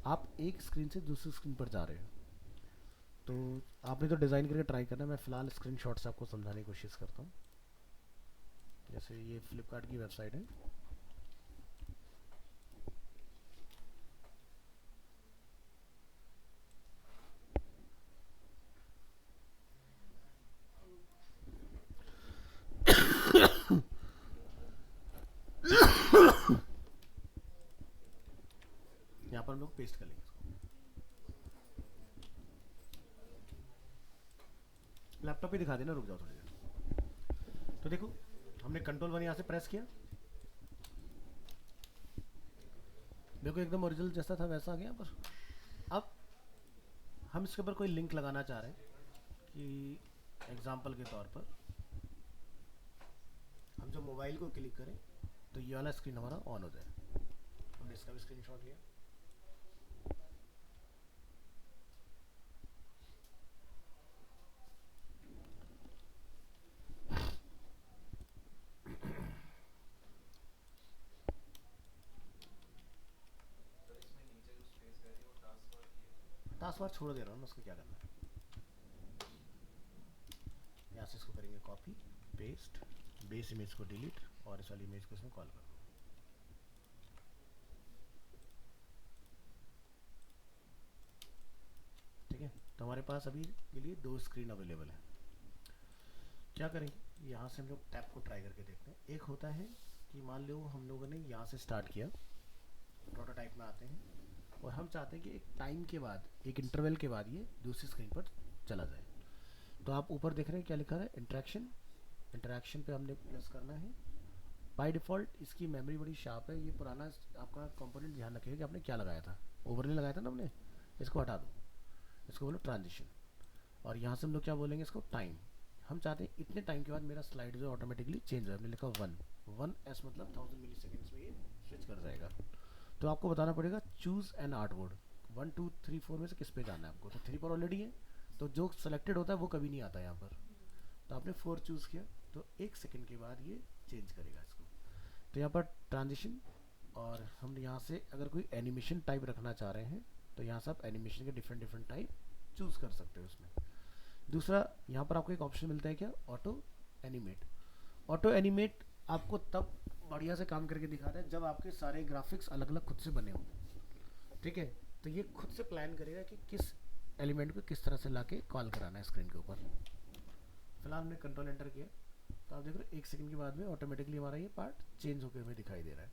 आप एक स्क्रीन से दूसरी स्क्रीन पर जा रहे हो, तो आपने तो डिज़ाइन करके ट्राई करना है। मैं फ़िलहाल स्क्रीनशॉट से आपको समझाने की कोशिश करता हूँ। जैसे ये फ्लिपकार्ट की वेबसाइट है, यहाँ पर हम लोग पेस्ट कर लेंगे इसको। लैपटॉप पे दिखा देना, रुक जाओ थोड़ी देर। तो देखो हमने कंट्रोल वन यहाँ से प्रेस किया, देखो एकदम ओरिजिनल जैसा था वैसा आ गया। पर अब हम इसके ऊपर कोई लिंक लगाना चाह रहे हैं कि एग्जांपल के तौर पर हम जब मोबाइल को क्लिक करें तो ये वाला स्क्रीन हमारा ऑन हो जाए। हमने इसका भी स्क्रीनशॉट लिया। स्पेस बार छोड़ दे रहा हूँ ना, उसको क्या करना है, यहाँ से इसको करेंगे कॉपी पेस्ट, बेस इमेज को डिलीट और इस वाली इमेज को इसमें कॉल कर दो। ठीक है, तो हमारे पास अभी के लिए 2 स्क्रीन अवेलेबल है। क्या करेंगे, यहाँ से हम लोग टैब को ट्राई करके देखते हैं। एक होता है कि मान लो हम लोगों ने यहाँ से स्टार्ट किया, प्रोटोटाइप में आते हैं और हम चाहते हैं कि एक टाइम के बाद, एक इंटरवल के बाद ये दूसरी स्क्रीन पर चला जाए। तो आप ऊपर देख रहे हैं क्या लिखा है, इंटरेक्शन। इंटरेक्शन पे हमने प्लस करना है। बाय डिफ़ॉल्ट इसकी मेमोरी बड़ी शार्प है, ये पुराना आपका कंपोनेंट ध्यान रखिएगा कि आपने क्या लगाया था, ओवरले लगाया था ना हमने, इसको हटा दो, इसको बोलो ट्रांजिशन। और यहाँ से हम लोग क्या बोलेंगे, इसको टाइम। हम चाहते हैं इतने टाइम के बाद मेरा स्लाइड जो ऑटोमेटिकली चेंज हो, हमने लिखा 1 मतलब 1000 मिली सेकेंड्स में ये स्विच कर जाएगा। तो आपको बताना पड़ेगा चूज़ एन आर्ट बोर्ड, 1 2 3 4 में से किस पे जाना है आपको। तो 3 पर ऑलरेडी है, तो जो सेलेक्टेड होता है वो कभी नहीं आता यहाँ पर। तो आपने 4 चूज़ किया, तो 1 सेकेंड के बाद ये चेंज करेगा इसको। तो यहाँ पर ट्रांजिशन, और हम यहाँ से अगर कोई एनिमेशन टाइप रखना चाह रहे हैं तो यहाँ से आप एनिमेशन के डिफरेंट टाइप चूज़ कर सकते हो उसमें। दूसरा यहाँ पर आपको एक ऑप्शन मिलता है क्या, ऑटो एनिमेट। ऑटो एनिमेट आपको तब बढ़िया से काम करके दिखाता है जब आपके सारे ग्राफिक्स अलग अलग खुद से बने हों। ठीक है, तो ये खुद से प्लान करेगा कि किस एलिमेंट को किस तरह से लाके कॉल कराना है स्क्रीन के ऊपर। फिलहाल हमने कंट्रोल एंटर किया, तो आप देख रहे हो 1 सेकंड के बाद में ऑटोमेटिकली हमारा ये पार्ट चेंज होकर हमें दिखाई दे रहा है।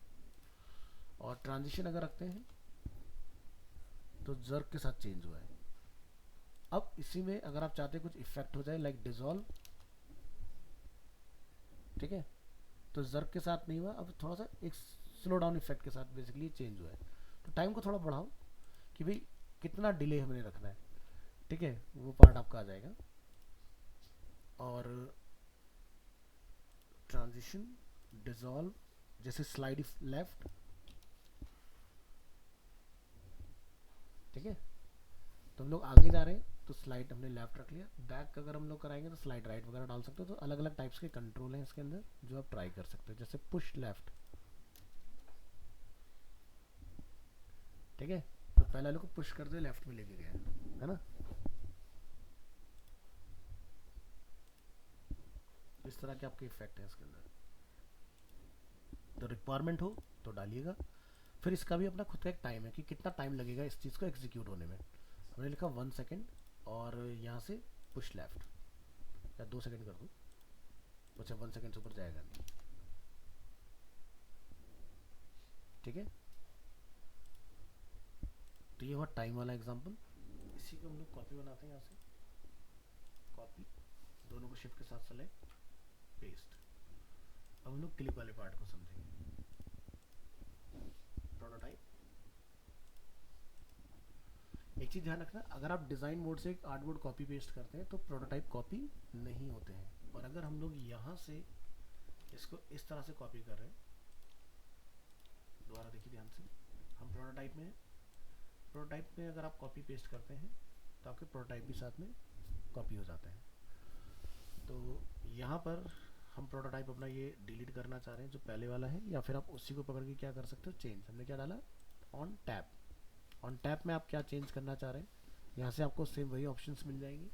और ट्रांजिशन अगर रखते हैं तो जर्क के साथ चेंज हुआ है। अब इसी में अगर आप चाहते हैं कुछ इफेक्ट हो जाए लाइक डिसॉल्व, ठीक है, तो जर्क के साथ नहीं हुआ, अब थोड़ा सा एक स्लो डाउन इफेक्ट के साथ बेसिकली चेंज हुआ है। तो टाइम को थोड़ा बढ़ाओ कि भाई कितना डिले हमने रखना है, ठीक है, वो पार्ट आपका आ जाएगा। और ट्रांजिशन, डिसॉल्व, जैसे स्लाइड लेफ्ट, ठीक है, तो हम लोग आगे जा रहे हैं तो स्लाइड हमने लेफ्ट रख लिया। बैक अगर हम लोग कराएंगे तो स्लाइड राइट वगैरह डाल सकते हो। तो अलग अलग टाइप्स के कंट्रोल हैं इसके अंदर जो आप ट्राई कर सकते हो, जैसे पुश लेफ्ट, ठीक है, तो पहले वाले को पुश कर दे, लेफ्ट में लेके गया है ना। इस तरह के आपके इफेक्ट है इसके अंदर। तो रिक्वायरमेंट हो तो डालिएगा। फिर इसका भी अपना खुद का एक टाइम है कि कितना टाइम लगेगा इस चीज़ को एग्जीक्यूट होने में। हमने लिखा 1 सेकेंड और यहाँ से पुश लेफ्ट, या 2 सेकेंड कर दूँ, अच्छा 1 सेकेंड से ऊपर जाएगा नहीं, ठीक है। तो ये हुआ टाइम वाला एग्जांपल। इसी को हम लोग कॉपी बनाते हैं, यहाँ से कॉपी, दोनों को शिफ्ट के साथ सेलेक्ट, पेस्ट। अब हम लोग क्लिक वाले पार्ट को समझेंगे। प्रोटोटाइप, एक चीज़ ध्यान रखना, अगर आप डिज़ाइन मोड से एक आर्टबोर्ड कॉपी पेस्ट करते हैं तो प्रोटोटाइप कॉपी नहीं होते हैं। और अगर हम लोग यहाँ से इसको इस तरह से कॉपी कर रहे हैं, दोबारा देखिए ध्यान से, हम प्रोटोटाइप में हैं, प्रोटोटाइप में अगर आप कॉपी पेस्ट करते हैं तो आपके प्रोटोटाइप भी साथ में कॉपी हो जाते हैं। तो यहाँ पर हम प्रोटोटाइप अपना ये डिलीट करना चाह रहे हैं जो पहले वाला है, या फिर आप उसी को पकड़ के क्या कर सकते हो, चेंज। हमने क्या डाला, ऑन टैप। ऑन टैप में आप क्या चेंज करना चाह रहे हैं, यहाँ से आपको सेम वही ऑप्शंस मिल जाएंगे,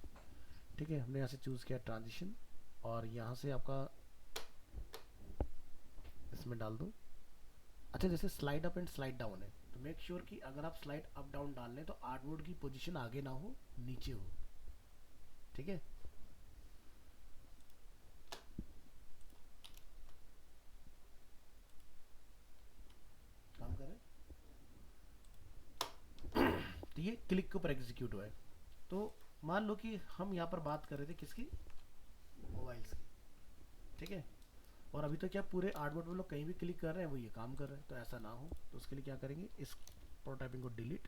ठीक है। हमने यहाँ से चूज़ किया ट्रांजिशन, और यहाँ से आपका इसमें डाल दो। अच्छा, जैसे slide up and slide down है, तो मेक श्योर कि अगर आप स्लाइड अप डाउन डाल लें तो आर्टबोर्ड की पोजीशन आगे ना हो, नीचे हो, ठीक है। काम करें तो ये क्लिक के ऊपर एग्जीक्यूट हुआ है। तो मान लो कि हम यहाँ पर बात कर रहे थे किसकी, मोबाइल्स की, ठीक है, और अभी तो क्या पूरे आर्टबोर्ड में लोग कहीं भी क्लिक कर रहे हैं वो ये काम कर रहे हैं। तो ऐसा ना हो तो उसके लिए क्या करेंगे, इस प्रोटोटाइपिंग को डिलीट,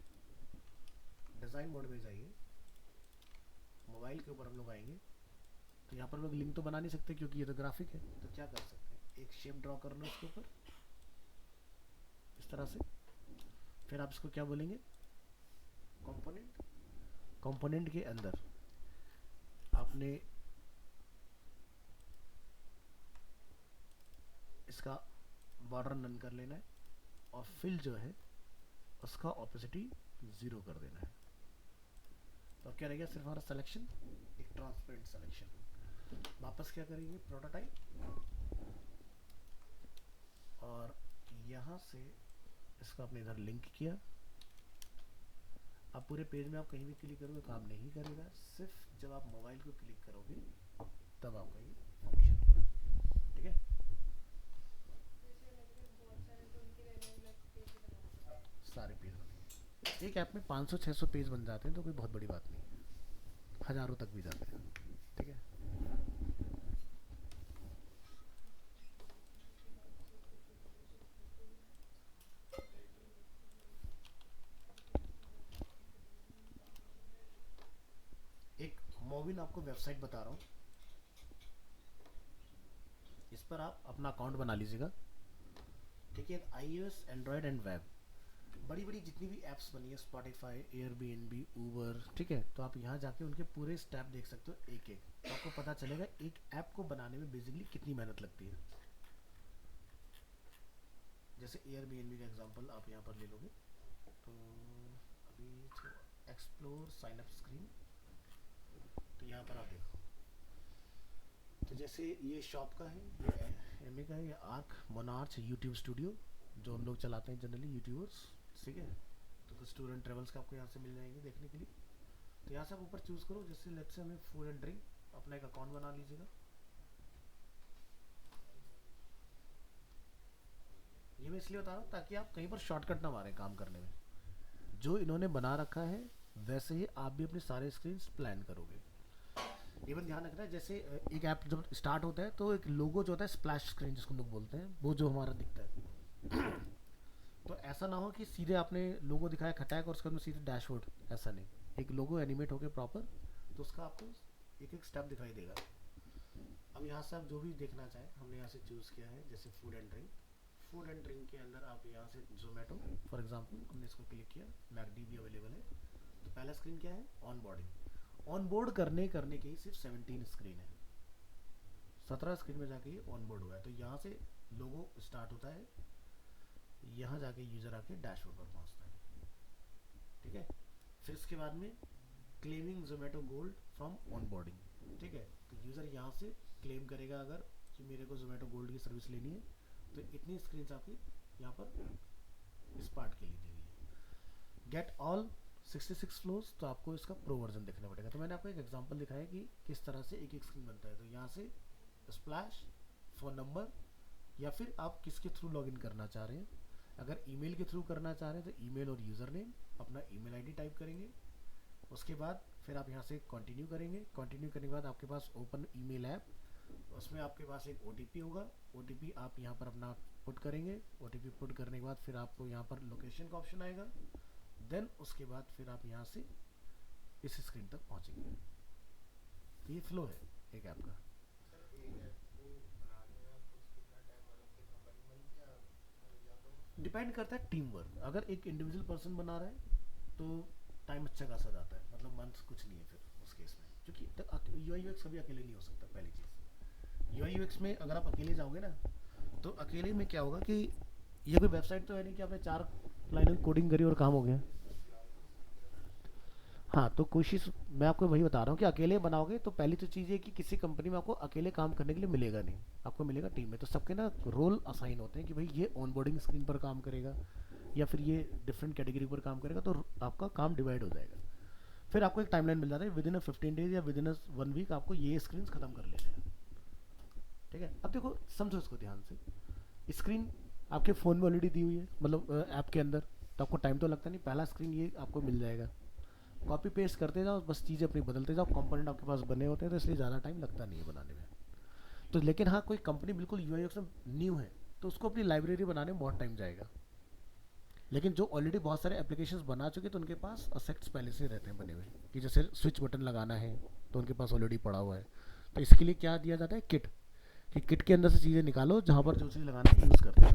डिज़ाइन मोड में जाइए, मोबाइल के ऊपर हम लोग आएंगे। तो यहाँ पर लोग लिंक तो बना नहीं सकते क्योंकि ये तो ग्राफिक है, तो क्या कर सकते हैं, एक शेप ड्रॉ कर लो इसके ऊपर इस तरह से। फिर आप इसको क्या बोलेंगे, कंपोनेंट। कंपोनेंट के अंदर आपने इसका बॉर्डर नन कर लेना है और फिल जो है उसका ऑपोसिटी 0 कर देना है। और क्या रह गया सिर्फ हमारा सिलेक्शन, एक ट्रांसपेरेंट सिलेक्शन। वापस क्या करेंगे, प्रोटोटाइप, और यहाँ से इसको आपने इधर लिंक किया। अब पूरे पेज में आप कहीं भी क्लिक करोगे काम नहीं करेगा, सिर्फ जब आप मोबाइल को क्लिक करोगे तब आपका ये फंक्शन होगा। ठीक है, जैसे लगे बहुत सारे तो उनके लिए अलग अलग पेज बनाना पड़ता है। सारे पेज बनेंगे। एक ऐप में 500-600 पेज बन जाते हैं तो कोई बहुत बड़ी बात नहीं है, हज़ारों तक भी जाते हैं। ठीक है, एक मोबिन आपको वेबसाइट बता रहा हूँ, इस पर आप अपना अकाउंट बना लीजिएगा। ठीक है, iOS, एंड्रॉयड एंड वेब, बड़ी बड़ी जितनी भी ऐप्स बनी है, स्पॉटिफाई, एयरबीएनबी, ऊबर, ठीक है, तो आप यहाँ जाके उनके पूरे स्टेप देख सकते हो एक एक, तो आपको पता चलेगा एक ऐप को बनाने में बेसिकली कितनी मेहनत लगती है। जैसे एयरबीएनबी का एग्जांपल आप यहाँ पर ले लोगे तो अभी एक्सप्लोर साइन अप स्क्रीन, तो यहाँ पर आप देखो, तो जैसे ये शॉप का है, ये एमए का है, ये आर्क मोनार्च यूट्यूब स्टूडियो जो हम लोग चलाते हैं जनरली यूट्यूबर्स। ठीक है, तो कुछ स्टूडेंट ट्रेवल्स का आपको यहाँ से मिल जाएंगे देखने के लिए। तो यहाँ से आप ऊपर चूज़ करो, जैसे लेट्स से हमें फूड एंड ड्रिंक, अपना एक अकाउंट बना लीजिएगा। ये मैं इसलिए बता रहा हूँ ताकि आप कहीं पर शॉर्टकट ना मारें काम करने में, जो इन्होंने बना रखा है वैसे ही आप भी अपने सारे स्क्रीन प्लान करोगे। इवन ध्यान रखना है, जैसे एक ऐप जब स्टार्ट होता है तो एक लोगो जो होता है स्प्लैश स्क्रीन जिसको लोग बोलते हैं, वो जो हमारा दिखता है तो ऐसा ना हो कि सीधे आपने लोगो दिखाया खटाक और उसके बाद में सीधे डैशबोर्ड, ऐसा नहीं, एक लोगो एनिमेट होके प्रॉपर, तो उसका आपको एक एक स्टेप दिखाई देगा। अब यहाँ से आप जो भी देखना चाहें, हमने यहाँ से चूज़ किया है जैसे food and drink. Food and drink के अंदर आप यहाँ से जोमेटो फॉर एग्जांपल, हमने इसको क्लिक किया, मैकडी भी अवेलेबल है। तो पहला स्क्रीन क्या है, ऑन बोर्डिंग। ऑन बोर्ड करने के ही सिर्फ 17 स्क्रीन है, 17 स्क्रीन में जाके ये ऑन बोर्ड हुआ है। तो यहाँ से लोगो स्टार्ट होता है, यहाँ जाके यूज़र आके डैशबोर्ड पर पहुँचता है। ठीक है, फिर इसके बाद में claiming Zomato gold from on boarding. ठीक है, तो यूज़र यहाँ से क्लेम करेगा अगर कि मेरे को जोमेटो गोल्ड की सर्विस लेनी है, तो इतनी स्क्रीन आपकी यहाँ पर इस पार्ट के लिए दी हुई है। गेट ऑल 66 फ्लोर्स, तो आपको इसका प्रो वर्जन देखना पड़ेगा। तो मैंने आपको एक एग्जांपल दिखाया कि किस तरह से एक एक स्क्रीन बनता है। तो यहाँ से स्प्लैश, फ़ोन नंबर, या फिर आप किसके थ्रू लॉगिन करना चाह रहे हैं। अगर ईमेल के थ्रू करना चाह रहे हैं तो ईमेल और यूज़र नेम, अपना ईमेल आईडी टाइप करेंगे। उसके बाद फिर आप यहाँ से कंटिन्यू करेंगे। कंटिन्यू करने के बाद आपके पास ओपन ईमेल ऐप, उसमें आपके पास एक OTP होगा। OTP आप यहाँ पर अपना पुट करेंगे। OTP पुट करने के बाद फिर आपको यहाँ पर लोकेशन का ऑप्शन आएगा। देन उसके बाद फिर आप यहाँ से इस स्क्रीन तक पहुँचेंगे। तो ये फ्लो है एक ऐप का। सर एक ऐप को बनाने में आपको कितना टाइम, मतलब कितना 1 मंथ या तो डिपेंड करता है टीम वर्क। अगर एक इंडिविजुअल पर्सन बना रहा है तो टाइम अच्छा खासा जाता है, मतलब मंथ कुछ नहीं है फिर उस केस में, क्योंकि UI UX कभी अकेले नहीं हो सकता। पहली चीज़, UI UX में अगर आप अकेले जाओगे ना, तो अकेले में क्या होगा कि ये कोई वेबसाइट तो है नहीं कि आपने 4 लाइनों की कोडिंग करी और काम हो गया। हाँ, तो कोशिश मैं आपको वही बता रहा हूँ कि अकेले बनाओगे तो पहली तो चीज़ ये कि किसी कंपनी में आपको अकेले काम करने के लिए मिलेगा नहीं, आपको मिलेगा टीम में। तो सबके ना रोल असाइन होते हैं कि भाई ये ऑनबोर्डिंग स्क्रीन पर काम करेगा या फिर ये डिफरेंट कैटेगरी पर काम करेगा, तो आपका काम डिवाइड हो जाएगा। फिर आपको एक टाइमलाइन मिल जाता है, विद इन 15 डेज या विद इन 1 वीक आपको ये स्क्रीन खत्म कर लेना है। ठीक है, अब देखो समझो इसको ध्यान से। स्क्रीन आपके फ़ोन में ऑलरेडी दी हुई है, मतलब ऐप के अंदर, तो आपको टाइम तो लगता नहीं। पहला स्क्रीन ये आपको मिल जाएगा, कॉपी पेस्ट करते जाओ, बस चीज़ें अपनी बदलते जाओ। कंपोनेंट आपके पास बने होते हैं तो इसलिए ज़्यादा टाइम लगता नहीं है बनाने में। तो लेकिन हाँ, कोई कंपनी बिल्कुल UI UX में न्यू है तो उसको अपनी लाइब्रेरी बनाने में बहुत टाइम जाएगा। लेकिन जो ऑलरेडी बहुत सारे एप्लीकेशंस बना चुके तो उनके पास असेट्स पहले से रहते हैं बने हुए, कि जैसे स्विच बटन लगाना है तो उनके पास ऑलरेडी पड़ा हुआ है। तो इसके लिए क्या दिया जाता है, किट, कि किट के अंदर से चीज़ें निकालो, जहाँ पर जो चीज़ लगाना है यूज़ करते हैं।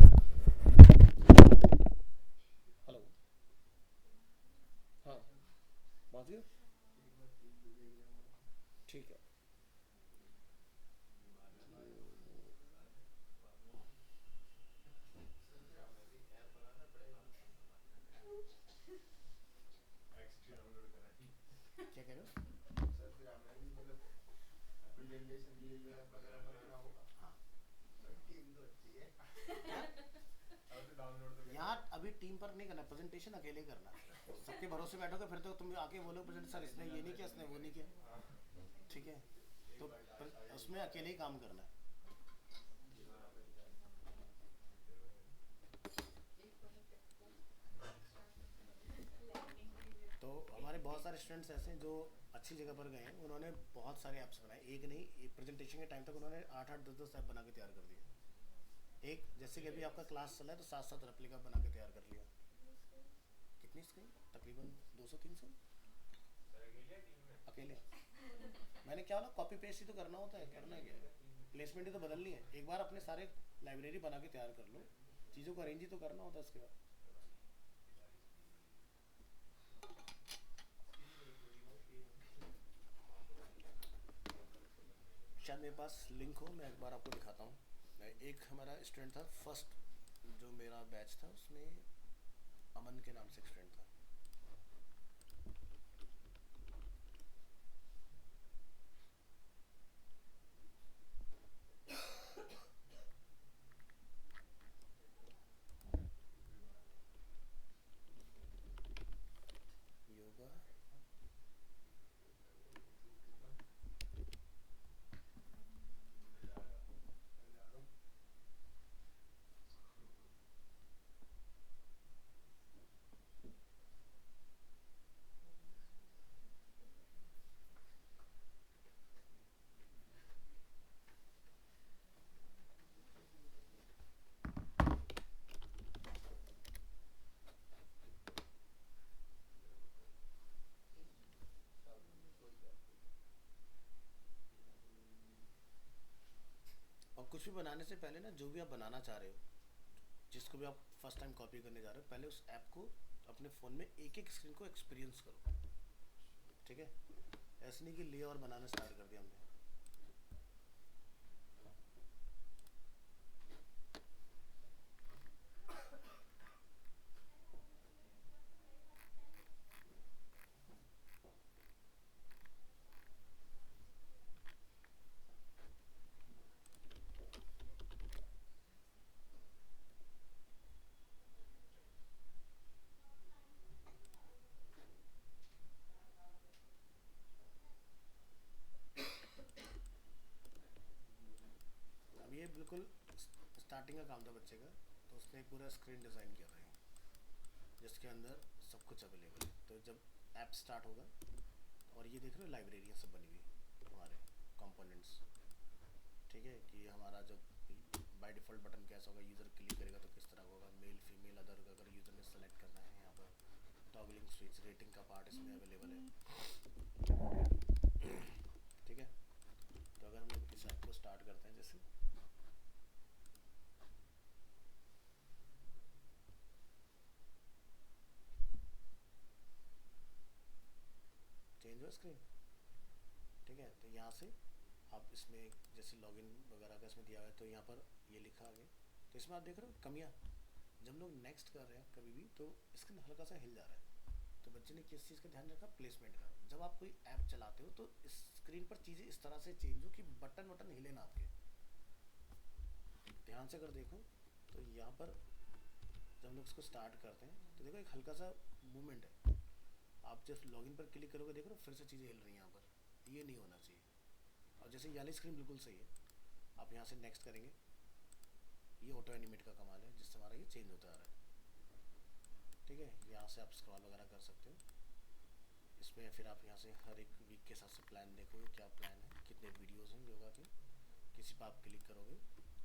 हेलो, हाँ पहुँच गए, ठीक है। एक्चुअली डाउनलोड करा ही। क्या कह रहे हो? पर नहीं करना, प्रेजेंटेशन अकेले करना है। सबके भरोसे बैठोगे फिर तो तुम आके बोलो प्रेजेंट सर इसने ये नहीं किया, इसने वो नहीं किया, ठीक है। तो उसमें अकेले ही काम करना है। तो हमारे बहुत सारे स्टूडेंट्स ऐसे हैं जो अच्छी जगह पर गए हैं, उन्होंने बहुत सारे ऐप्स बनाए, एक नहीं, एक प्रेजेंटेशन के टाइम तक उन्होंने 8-8 10-10 ऐप बना के तैयार कर दिए। एक जैसे कि अभी आपका क्लास चला है तो 7-7 रेप्लिका बना के तैयार कर लिया। कितनी स्क्रीन? तकरीबन 200-300 अकेले। मैंने क्या बोला, कॉपी पेस्ट ही तो करना होता है, करना है क्या, प्लेसमेंट ही तो बदलनी है। एक बार अपने सारे लाइब्रेरी बना के तैयार कर लो, चीज़ों को अरेंज ही तो करना होता है उसके बाद। शायद मेरे पास लिंक हो, मैं एक बार आपको दिखाता हूँ। एक हमारा स्टूडेंट था फर्स्ट जो मेरा बैच था, उसमें अमन के नाम से एक स्टूडेंट था। योगा और कुछ भी बनाने से पहले ना, जो भी आप बनाना चाह रहे हो, जिसको भी आप फर्स्ट टाइम कॉपी करने जा रहे हो, पहले उस ऐप को अपने फ़ोन में एक एक स्क्रीन को एक्सपीरियंस करो, ठीक है। ऐसे नहीं कि ले और बनाना स्टार्ट कर दिया हमने। अब ये बिल्कुल स्टार्टिंग का काम था बच्चे का, तो उसने पूरा स्क्रीन डिज़ाइन किया था जिसके अंदर सब कुछ अवेलेबल है। तो जब ऐप स्टार्ट होगा, और ये देख रहे हो लाइब्रेरियाँ सब बनी हुई हमारे कंपोनेंट्स, ठीक है, कि हमारा जब बाय डिफ़ॉल्ट बटन कैसा होगा, यूज़र क्लिक करेगा तो किस तरह होगा, मेल फीमेल अदर का अगर यूज़र ने सेलेक्ट करना है, यहाँ पर टॉगलिंग स्विच, रेटिंग का पार्ट इसमें अवेलेबल है, ठीक है। तो अगर हम लोग इस ऐप को स्टार्ट करते हैं, जैसे चेंज हुआ स्क्रीन, ठीक है। तो यहाँ से आप इसमें जैसे लॉगिन वगैरह का इसमें दिया हुआ है, तो यहाँ पर ये लिखा आगे, तो इसमें आप देख रहे हो कमियाँ, जब लोग नेक्स्ट कर रहे हैं कभी भी तो स्क्रीन हल्का सा हिल जा रहा है। तो बच्चे ने किस चीज़ का ध्यान रखा, प्लेसमेंट का। जब आप कोई ऐप चलाते हो तो इस स्क्रीन पर चीज़ें इस तरह से चेंज हो कि बटन वटन हिले ना आपके, ध्यान से अगर देखो तो यहाँ पर जब लोग इसको स्टार्ट करते हैं तो देखो एक हल्का सा मूवमेंट है। आप जब लॉगिन पर क्लिक करोगे, देख रहे हो फिर से चीज़ें हिल रही हैं यहाँ पर, ये नहीं होना चाहिए। और जैसे ये वाली स्क्रीन बिल्कुल सही है, आप यहाँ से नेक्स्ट करेंगे, ये ऑटो एनिमेट का कमाल है जिससे हमारा ये चेंज होता आ रहा है, ठीक है। यहाँ से आप स्क्रॉल वगैरह कर सकते हो इसमें, फिर आप यहाँ से हर एक वीक के हिसाब से प्लान देखोगे, क्या प्लान है, कितने वीडियोज़ हैं योगा के, किसी पर आप क्लिक करोगे,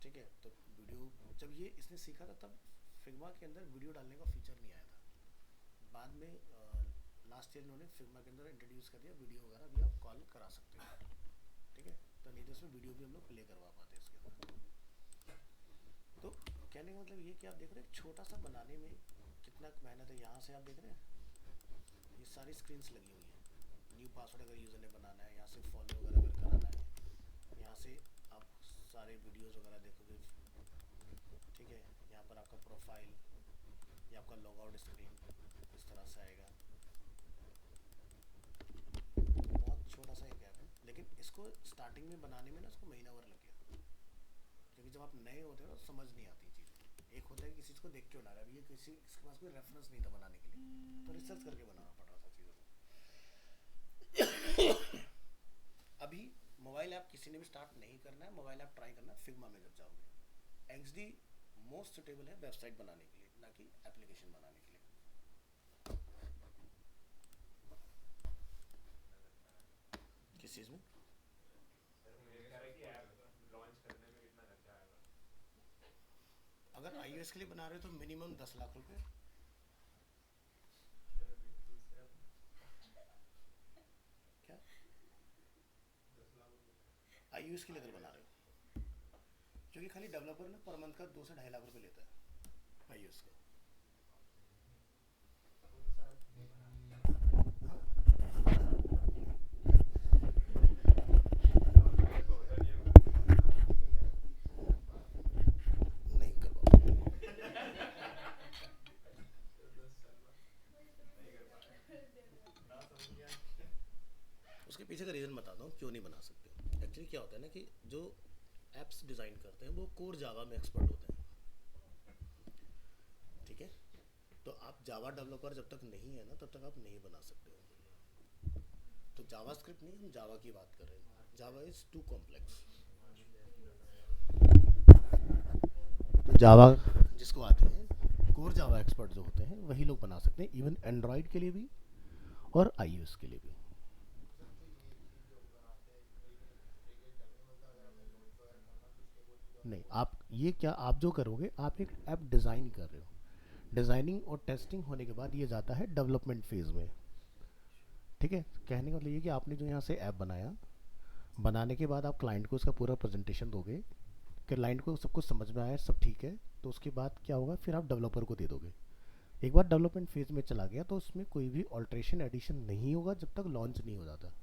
ठीक है। तो वीडियो जब ये इसने सीखा था तब फिग्मा के अंदर वीडियो डालने का फीचर नहीं आया था, बाद में लास्ट ईयर इन्होंने फिग्मा के अंदर इंट्रोड्यूस कर दिया, वीडियो वगैरह भी आप कॉल करा सकते हो, ठीक है। तो नहीं तो इसमें वीडियो भी हम लोग प्ले करवा पाते हैं इसके अंदर। तो कहने का मतलब ये कि आप देख रहे हैं छोटा सा बनाने में कितना मेहनत है। यहाँ से आप देख रहे हैं ये सारी स्क्रीन्स लगी हुई हैं, न्यू पासवर्ड अगर यूज़र ने बनाना है, यहाँ से फॉलो वगैरह अगर कराना है, यहाँ से आप सारे वीडियोज़ वगैरह देखोगे, ठीक है। यहाँ पर आपका प्रोफाइल, ये आपका लॉग आउट स्क्रीन इस तरह से आएगा। बहुत छोटा सा एक ऐप है, लेकिन इसको स्टार्टिंग में बनाने में ना इसको महीना भर लग गया, क्योंकि जब आप नए होते हो ना समझ नहीं आती चीज़ें, एक होता है कि किसी चीज़ को देख के बना रहा है, अभी ये किसी इसके पास कोई रेफरेंस नहीं था बनाने के लिए, तो रिसर्च करके बनाना पड़ रहा था चीज़ों को। अभी मोबाइल ऐप किसी ने भी स्टार्ट नहीं करना है, मोबाइल ऐप ट्राई करना है फिग्मा में जब जाओगे। XD मोस्ट सुटेबल है वेबसाइट बनाने के लिए, ना कि एप्लीकेशन बनाने के लिए। किस चीज़ में? सर मुझे कह रहा है कि ऐप लॉन्च करने में कितना खर्चा आएगा? अगर iOS के लिए बना रहे हो तो मिनिमम 10 लाख रुपए। क्या 10 लाख रुपए? iOS के लिए अगर बना रहे हो, क्योंकि खाली डेवलपर ना पर मंथ का 2 से 2.5 लाख रुपए लेता है iOS का। नहीं कर पाओगे। उसके पीछे का रीज़न बताता हूँ क्यों नहीं बना सकते। एक्चुअली क्या होता है ना कि जो एप्स डिज़ाइन करते हैं वो कोर जावा में एक्सपर्ट होते हैं, ठीक है। तो आप जावा डेवलपर जब तक नहीं है ना तब तक आप नहीं बना सकते हो। तो जावा स्क्रिप्ट नहीं, हम जावा की बात कर रहे हैं। Java is too complex. तो जावा जिसको आते हैं, कोर जावा एक्सपर्ट जो होते हैं वही लोग बना सकते हैं, इवन एंड्रॉयड के लिए भी और iOS के लिए भी। नहीं, आप ये क्या आप जो करोगे, आप एक ऐप डिज़ाइन कर रहे हो, डिज़ाइनिंग और टेस्टिंग होने के बाद ये जाता है डेवलपमेंट फेज़ में, ठीक है। कहने का मतलब ये कि आपने जो यहाँ से ऐप बनाया, बनाने के बाद आप क्लाइंट को उसका पूरा प्रेजेंटेशन दोगे कि क्लाइंट को सब कुछ समझ में आया, सब ठीक है, तो उसके बाद क्या होगा, फिर आप डेवलपर को दे दोगे। एक बार डेवलपमेंट फेज़ में चला गया तो उसमें कोई भी ऑल्ट्रेशन एडिशन नहीं होगा जब तक लॉन्च नहीं हो जाता,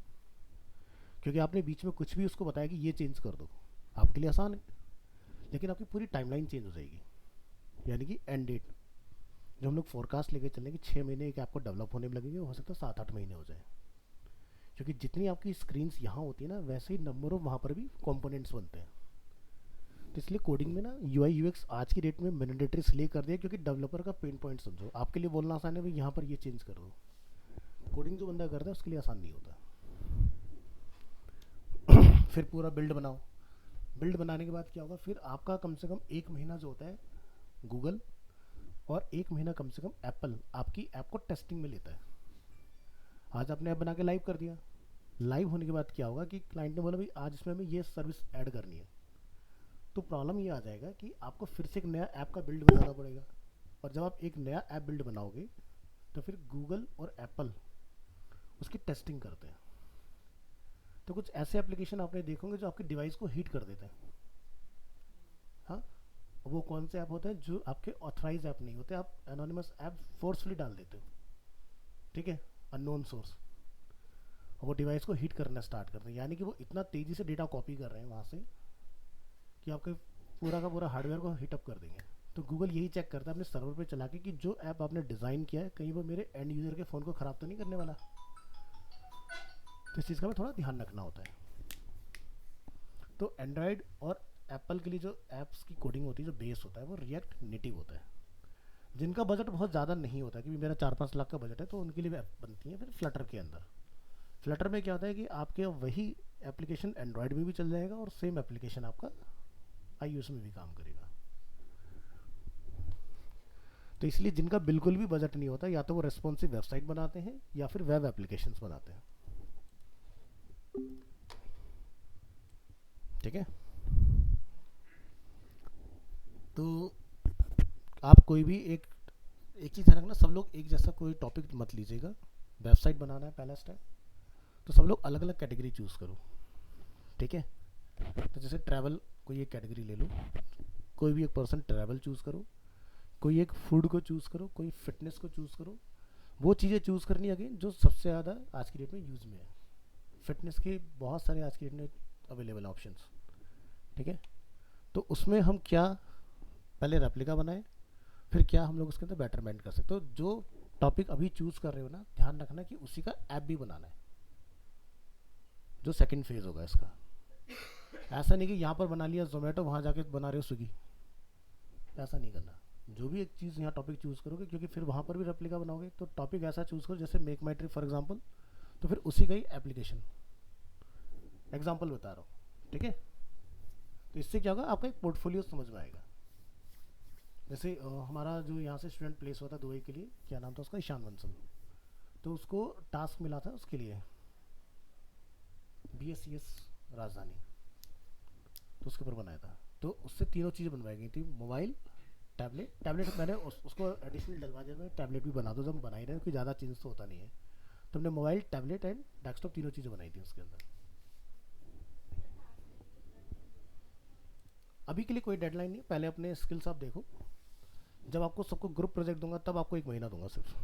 क्योंकि आपने बीच में कुछ भी उसको बताया कि ये चेंज कर दो, आपके लिए आसान है, लेकिन आपकी पूरी टाइमलाइन चेंज हो जाएगी। यानी कि एंड डेट जो हम लोग फोरकास्ट लेके चलेंगे 6 महीने एक ऐप को डेवलप होने में लगेंगे, हो सकता है 7-8 महीने हो जाए, क्योंकि जितनी आपकी स्क्रीन्स यहाँ होती है ना वैसे ही नंबर ऑफ वहाँ पर भी कंपोनेंट्स बनते हैं। तो इसलिए कोडिंग में ना UI UX आज की डेट में मैंडेटरी इसलिए कर दिया क्योंकि डेवलपर का पेन पॉइंट समझो। आपके लिए बोलना आसान है भाई यहाँ पर ये चेंज कर दो, कोडिंग जो बंदा करता है उसके लिए आसान नहीं होता। फिर पूरा बिल्ड बनाओ, बिल्ड बनाने के बाद क्या होगा, फिर आपका कम से कम 1 महीना जो होता है गूगल और 1 महीना कम से कम एप्पल आपकी ऐप को टेस्टिंग में लेता है। आज आपने ऐप बना के लाइव कर दिया, लाइव होने के बाद क्या होगा कि क्लाइंट ने बोला भाई आज इसमें हमें ये सर्विस ऐड करनी है, तो प्रॉब्लम ये आ जाएगा कि आपको फिर से एक नया ऐप का बिल्ड बनाना पड़ेगा। और जब आप एक नया ऐप बिल्ड बनाओगे तो फिर गूगल और एप्पल उसकी टेस्टिंग करते हैं। तो कुछ ऐसे एप्लीकेशन आपने देखोगे जो आपके डिवाइस को हीट कर देते हैं। हाँ, वो कौन से ऐप होते हैं जो आपके ऑथराइज ऐप नहीं होते, आप एनोनिमस ऐप फोर्सफुली डाल देते हो, ठीक है, अननोन सोर्स, और वो डिवाइस को हीट करना स्टार्ट करते हैं। यानी कि वो इतना तेज़ी से डेटा कॉपी कर रहे हैं वहाँ से कि आपके पूरा का पूरा हार्डवेयर को हीटअप कर देंगे। तो गूगल यही चेक करता है अपने सर्वर पे चला के कि जो ऐप आपने डिज़ाइन किया है कहीं वो मेरे एंड यूज़र के फ़ोन को ख़राब तो नहीं करने वाला। तो इस चीज़ का हमें थोड़ा ध्यान रखना होता है। तो एंड्रॉयड और एप्पल के लिए जो ऐप्स की कोडिंग होती है, जो बेस होता है वो रिएक्ट नेटिव होता है। जिनका बजट बहुत ज़्यादा नहीं होता, कि मेरा 4-5 लाख का बजट है, तो उनके लिए ऐप बनती है फिर फ्लटर के अंदर। फ्लटर में क्या होता है कि आपके वही एप्लीकेशन एंड्रॉयड में भी चल जाएगा और सेम एप्लीकेशन आपका iOS में भी काम करेगा। तो इसलिए जिनका बिल्कुल भी बजट नहीं होता, या तो वो रेस्पॉन्सिव वेबसाइट बनाते हैं या फिर वेब एप्लीकेशंस बनाते हैं, ठीक है। तो आप कोई भी एक चीज़ ध्यान रखना, सब लोग एक जैसा कोई टॉपिक मत लीजिएगा। वेबसाइट बनाना है पहला स्टेप, तो सब लोग अलग अलग कैटेगरी चूज़ करो, ठीक है। तो जैसे ट्रैवल, कोई एक कैटेगरी ले लो, कोई भी एक पर्सन ट्रैवल चूज़ करो, कोई एक फूड को चूज़ करो, कोई फिटनेस को चूज़ करो। वो चीज़ें चूज़ करनी अगेन जो सबसे ज़्यादा आज की डेट में यूज़ में है। फिटनेस के बहुत सारे आज की डेट में अवेलेबल ऑप्शंस, ठीक है। तो उसमें हम क्या पहले रेप्लिका बनाएं, फिर क्या हम लोग उसके अंदर बेटरमेंट कर सकते। तो जो टॉपिक अभी चूज़ कर रहे हो ना, ध्यान रखना कि उसी का ऐप भी बनाना है, जो सेकंड फेज़ होगा इसका। ऐसा नहीं कि यहाँ पर बना लिया जोमेटो, वहाँ जाके बना रहे हो स्विगी, ऐसा नहीं करना। जो भी एक चीज़ यहाँ टॉपिक चूज़ करोगे, क्योंकि फिर वहाँ पर भी रेप्लिका बनाओगे, तो टॉपिक ऐसा चूज़ करो जैसे make my trip for example, तो फिर उसी का ही एप्लीकेशन, एग्जाम्पल बता रहा हूँ, ठीक है। तो इससे क्या होगा, आपका एक पोर्टफोलियो समझ में आएगा। जैसे हमारा जो यहाँ से स्टूडेंट प्लेस हुआ था दुबई के लिए, क्या नाम था उसका, ईशान बंसल, तो उसको टास्क मिला था उसके लिए BSCS राजधानी, तो उसके ऊपर बनाया था। तो उससे तीनों चीज़ें बनवाई गई थी, मोबाइल, टैबलेट। टैबलेट मैंने उसको एडिशनल डलवा दिया, मैं टैबलेट भी बना दो, जब हम बना ही रहे, क्योंकि ज़्यादा चेंज तो होता नहीं है। तो हमने मोबाइल, टैबलेट एंड डेस्कटॉप तीनों चीज़ें बनाई थी उसके अंदर। अभी के लिए कोई डेडलाइन नहीं, पहले अपने स्किल्स आप देखो। जब आपको सबको ग्रुप प्रोजेक्ट दूंगा तब आपको 1 महीना दूंगा सिर्फ।